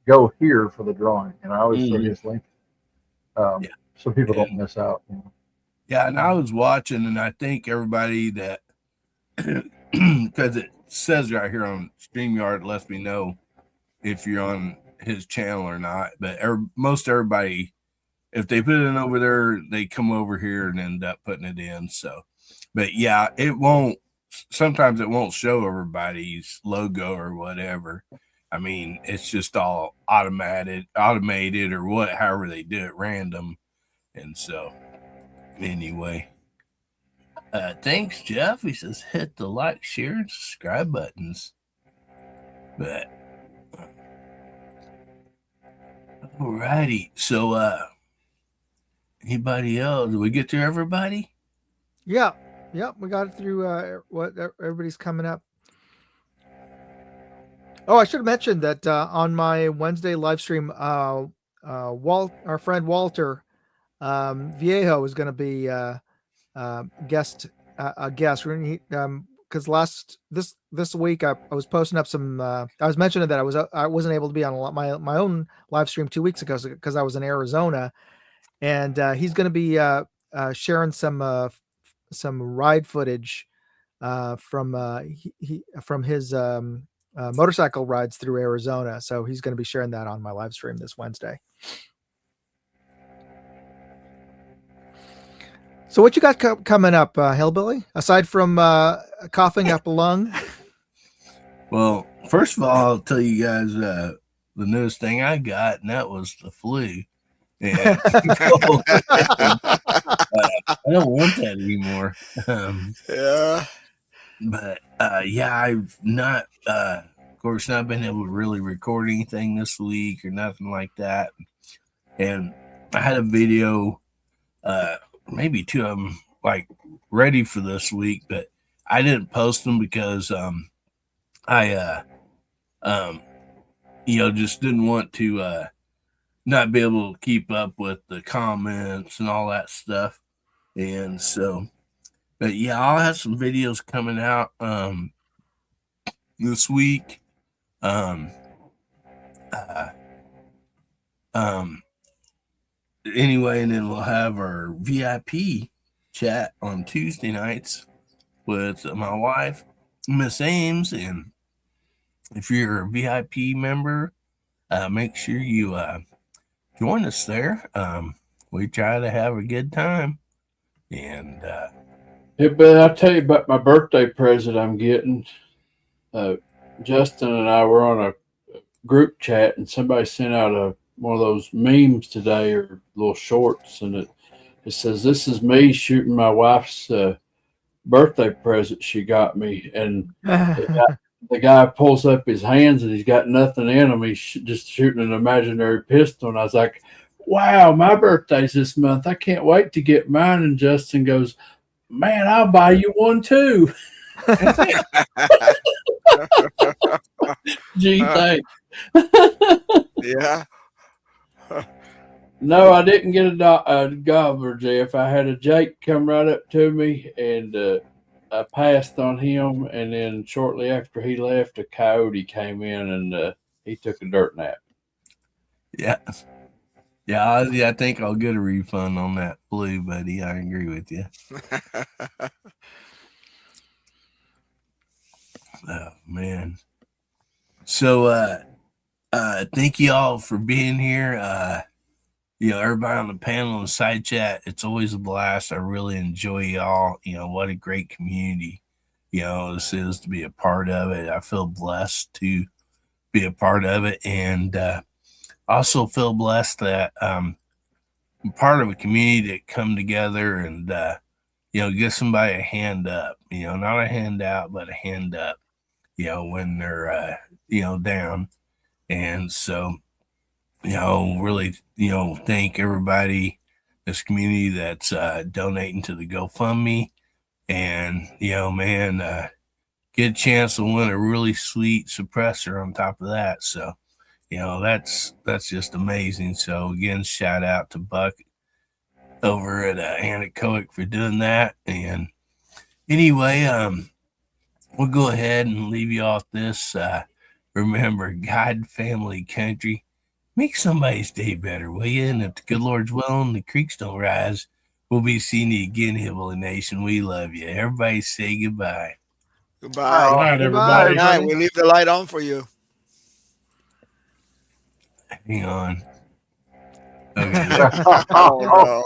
go here for the drawing. And I always throw this link. So people don't miss out. Yeah, and I was watching, and I think everybody that, because it says right here on StreamYard, it lets me know if you're on his channel or not. But most everybody, if they put it in over there, they come over here and end up putting it in. So, but yeah, it won't. Sometimes it won't show everybody's logo or whatever. I mean, it's just all automated or however they do it, random. And so, anyway, thanks, Jeff. He says, hit the like, share, and subscribe buttons. But, alrighty. So, anybody else? Did we get through everybody? Yeah. Yep. We got it through what everybody's coming up. Oh, I should have mentioned that on my Wednesday live stream, our friend Walter Viejo is going to be a guest. Because this week I was posting up some. I was mentioning that I wasn't able to be on my own live stream 2 weeks ago because I was in Arizona, and he's going to be sharing some ride footage from his motorcycle rides through Arizona. So he's going to be sharing that on my live stream this Wednesday. So what you got coming up, Hillbilly, aside from coughing up a lung? Well, first of all, I'll tell you guys the newest thing I got, and that was the flu. And I don't want that anymore. Yeah. But I've not, of course, not been able to really record anything this week or nothing like that. And I had a video, maybe 2 of them, like ready for this week, but I didn't post them because I just didn't want to not be able to keep up with the comments and all that stuff. And so, but yeah, I'll have some videos coming out this week. Anyway, and then we'll have our VIP chat on Tuesday nights with my wife, Miss Ames. And if you're a VIP member, make sure you join us there. We try to have a good time. And Yeah, but I'll tell you about my birthday present I'm getting. Justin and I were on a group chat, and somebody sent out one of those memes today, or little shorts, and it says, "This is me shooting my wife's birthday present she got me," and the guy pulls up his hands and he's got nothing in them. He's just shooting an imaginary pistol, and I was like, "Wow, my birthday's this month. I can't wait to get mine." And Justin goes, "Man, I'll buy you one too." Gee, thanks. Yeah. No, I didn't get a gobbler, Jeff. I had a Jake come right up to me, and I passed on him. And then shortly after he left, a coyote came in, and he took a dirt nap. Yeah, Ozzy, I think I'll get a refund on that flu, buddy. I agree with you. Oh, man. So, thank you all for being here. Everybody on the panel and side chat, it's always a blast. I really enjoy y'all. What a great community, this is to be a part of it. I feel blessed to be a part of it. And also feel blessed that I'm part of a community that come together and, give somebody a hand up, not a handout, but a hand up, when they're, down. And so, really, thank everybody, this community that's donating to the GoFundMe. And, man, get a chance to win a really sweet suppressor on top of that. So, that's just amazing. So again, shout out to Buck over at Anechoic for doing that. And anyway, we'll go ahead and leave you off this. Remember, God, family, country, make somebody's day better, will you? And if the good Lord's willing, the creeks don't rise, we'll be seeing you again, Hillbilly Nation. We love you. Everybody say goodbye. Goodbye. Good night, everybody. Good night. We leave the light on for you. Hang on. Okay. Oh, no.